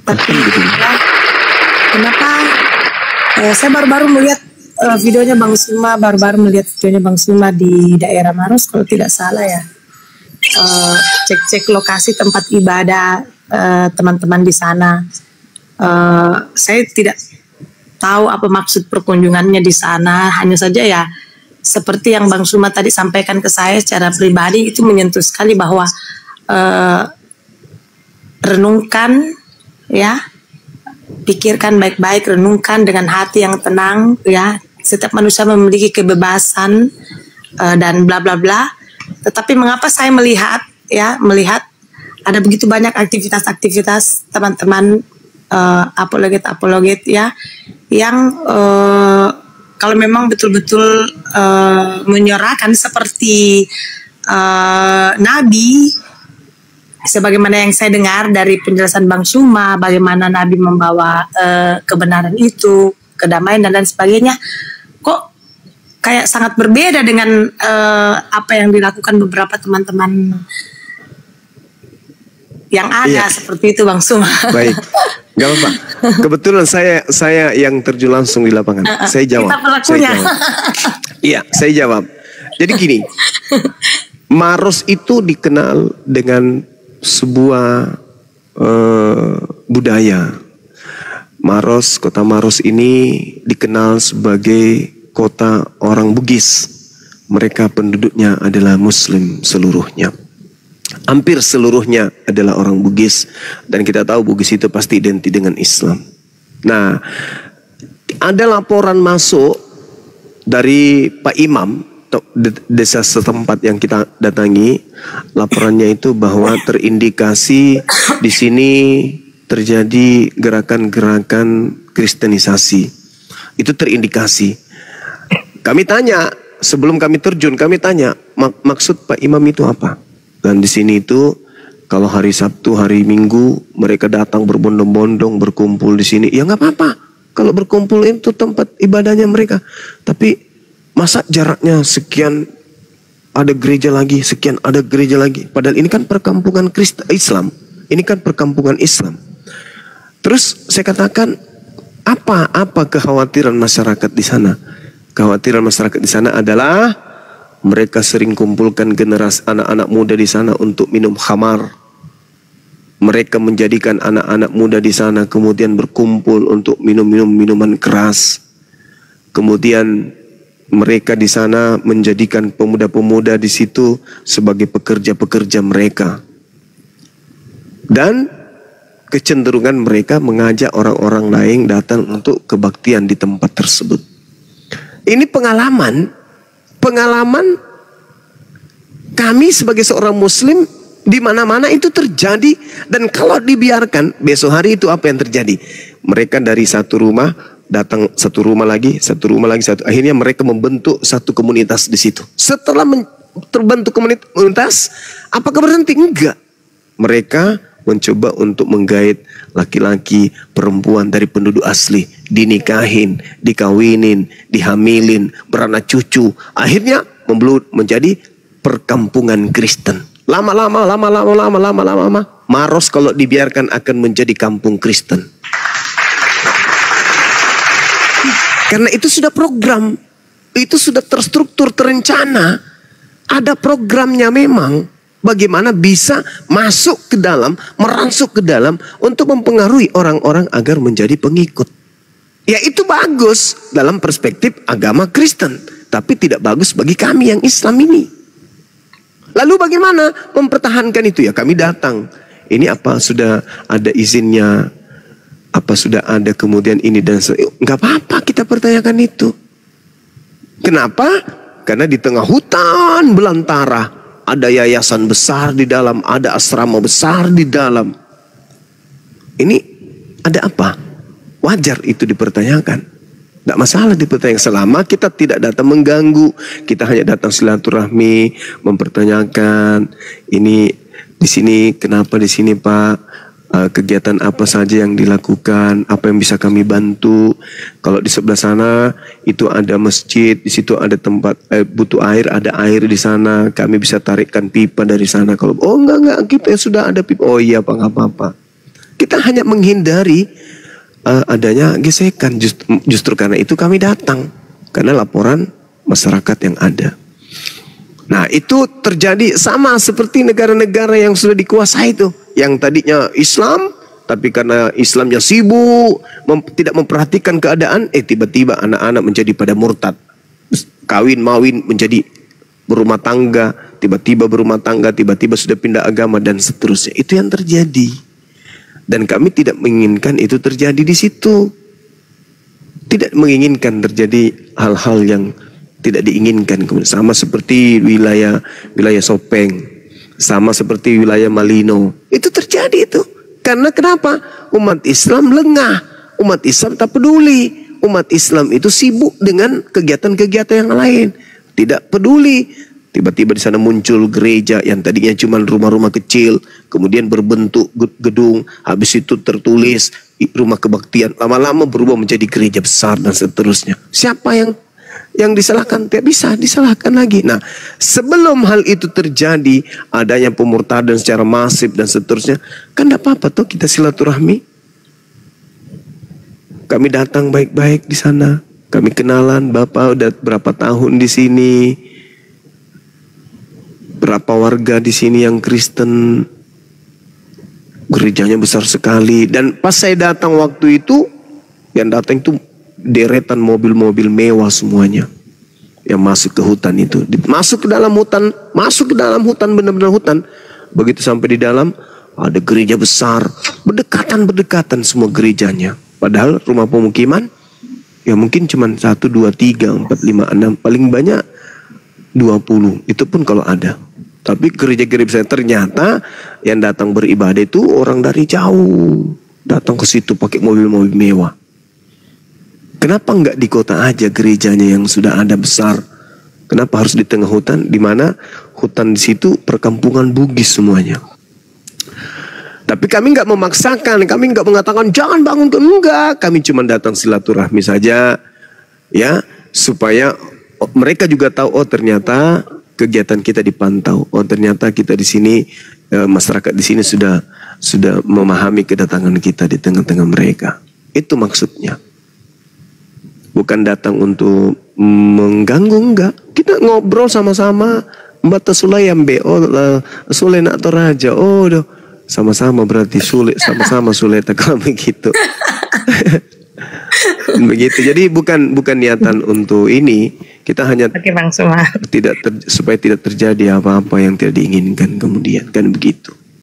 Tapi ya, kenapa saya baru-baru melihat videonya Bang Suma, di daerah Maros kalau tidak salah ya, cek-cek lokasi tempat ibadah teman-teman di sana. Saya tidak tahu apa maksud perkunjungannya di sana, hanya saja ya seperti yang Bang Suma tadi sampaikan ke saya secara pribadi, itu menyentuh sekali bahwa renungkan ya, pikirkan baik-baik, renungkan dengan hati yang tenang ya. Setiap manusia memiliki kebebasan dan bla bla bla. Tetapi mengapa saya melihat ada begitu banyak aktivitas-aktivitas teman-teman apologet ya, yang kalau memang betul-betul menyerahkan seperti Nabi, sebagaimana yang saya dengar dari penjelasan Bang Suma, bagaimana Nabi membawa kebenaran itu, kedamaian dan lain sebagainya, kok kayak sangat berbeda dengan apa yang dilakukan beberapa teman-teman yang ada seperti itu Bang Suma. Baik. Gak apa-apa. Kebetulan saya yang terjun langsung di lapangan. Saya jawab. Kita pelakunya. Iya, saya jawab. Jadi gini, Maros itu dikenal dengan sebuah budaya. Maros, kota Maros ini dikenal sebagai kota orang Bugis. Mereka penduduknya adalah Muslim seluruhnya. Hampir seluruhnya adalah orang Bugis, dan kita tahu Bugis itu pasti identik dengan Islam. Nah, ada laporan masuk dari Pak Imam desa setempat yang kita datangi. Laporannya itu bahwa terindikasi di sini terjadi gerakan-gerakan kristenisasi. Itu terindikasi. Kami tanya, sebelum kami terjun, kami tanya, maksud Pak Imam itu apa? Dan di sini itu kalau hari Sabtu, hari Minggu mereka datang berbondong-bondong berkumpul di sini. Ya nggak apa-apa. Kalau berkumpul itu tempat ibadahnya mereka. Tapi masa jaraknya sekian ada gereja lagi, sekian ada gereja lagi. Padahal ini kan perkampungan Islam. Ini kan perkampungan Islam. Terus saya katakan, apa kekhawatiran masyarakat di sana? Kekhawatiran masyarakat di sana adalah mereka sering kumpulkan generasi anak-anak muda di sana untuk minum khamar. Mereka menjadikan anak-anak muda di sana kemudian berkumpul untuk minum minuman keras. Kemudian mereka di sana menjadikan pemuda-pemuda di situ sebagai pekerja-pekerja mereka. Dan kecenderungan mereka mengajak orang-orang lain datang untuk kebaktian di tempat tersebut. Ini pengalaman kami sebagai seorang muslim, di mana-mana itu terjadi. Dan kalau dibiarkan, besok hari itu apa yang terjadi? Mereka dari satu rumah datang satu rumah lagi, akhirnya mereka membentuk satu komunitas di situ. Setelah terbentuk komunitas, apakah berhenti? Enggak. Mereka mencoba untuk menggait laki-laki, perempuan dari penduduk asli, dinikahin, dikawinin, dihamilin, beranak cucu. Akhirnya membelut menjadi perkampungan Kristen. Lama-lama, Maros kalau dibiarkan akan menjadi kampung Kristen. Karena itu sudah program, itu sudah terstruktur, terencana. Ada programnya memang. Bagaimana bisa masuk ke dalam, merangsuk ke dalam untuk mempengaruhi orang-orang agar menjadi pengikut. Ya itu bagus dalam perspektif agama Kristen. Tapi tidak bagus bagi kami yang Islam ini. Lalu bagaimana mempertahankan itu? Ya kami datang. Ini apa sudah ada izinnya? Apa sudah ada kemudian ini dan enggak apa-apa kita pertanyakan itu. Kenapa? Karena di tengah hutan belantara ada yayasan besar di dalam, ada asrama besar di dalam. Ini ada apa? Wajar itu dipertanyakan. Tidak masalah dipertanyakan selama kita tidak datang mengganggu. Kita hanya datang silaturahmi, mempertanyakan ini di sini kenapa di sini Pak? Kegiatan apa saja yang dilakukan, apa yang bisa kami bantu. Kalau di sebelah sana itu ada masjid, di situ ada tempat butuh air, ada air di sana, kami bisa tarikkan pipa dari sana. Kalau enggak kita sudah ada pipa. Oh iya Pak, nggak apa-apa. Kita hanya menghindari adanya gesekan. Justru karena itu kami datang, karena laporan masyarakat yang ada. Nah itu terjadi sama seperti negara-negara yang sudah dikuasai itu. Yang tadinya Islam, tapi karena Islamnya sibuk, tidak memperhatikan keadaan, tiba-tiba anak-anak menjadi pada murtad. Kawin-mawin menjadi berumah tangga, tiba-tiba sudah pindah agama dan seterusnya. Itu yang terjadi. Dan kami tidak menginginkan itu terjadi di situ. Tidak menginginkan terjadi hal-hal yang tidak diinginkan. Sama seperti wilayah Sopeng, sama seperti wilayah Malino. Itu terjadi itu. Karena kenapa? Umat Islam lengah, umat Islam tak peduli. Umat Islam itu sibuk dengan kegiatan-kegiatan yang lain, tidak peduli. Tiba-tiba di sana muncul gereja yang tadinya cuma rumah-rumah kecil, kemudian berbentuk gedung, habis itu tertulis rumah kebaktian, lama-lama berubah menjadi gereja besar dan seterusnya. Siapa yang disalahkan? Tidak bisa disalahkan lagi. Nah, sebelum hal itu terjadi, adanya pemurtadan secara masif dan seterusnya, kan tidak apa-apa tuh kita silaturahmi. Kami datang baik-baik di sana, kami kenalan, Bapak udah berapa tahun di sini, berapa warga di sini yang Kristen, gerejanya besar sekali. Dan pas saya datang waktu itu, yang datang itu deretan mobil-mobil mewah semuanya yang masuk ke hutan itu, masuk ke dalam hutan, benar-benar hutan. Begitu sampai di dalam ada gereja besar, berdekatan semua gerejanya. Padahal rumah pemukiman ya mungkin cuma 1, 2, 3, 4, 5, 6, paling banyak 20. Itu pun kalau ada. Tapi gereja-gereja besar, ternyata yang datang beribadah itu orang dari jauh, datang ke situ pakai mobil-mobil mewah. Kenapa enggak di kota aja gerejanya yang sudah ada besar? Kenapa harus di tengah hutan? Di mana hutan di situ perkampungan Bugis semuanya. Tapi kami enggak memaksakan, kami enggak mengatakan jangan bangun, enggak. Kami cuma datang silaturahmi saja, ya, supaya mereka juga tahu, oh ternyata kegiatan kita dipantau, oh ternyata kita di sini, masyarakat di sini sudah memahami kedatangan kita di tengah-tengah mereka. Itu maksudnya. Bukan datang untuk mengganggu, enggak. Kita ngobrol sama-sama. Mbak Sulayam be, oh Sule nak Toraja, oh doh. Sama-sama berarti sulit, sama-sama sulit kalau begitu. Begitu. Jadi bukan niatan untuk ini. Kita hanya Oke Bang Suma. supaya tidak terjadi apa-apa yang tidak diinginkan kemudian, kan begitu.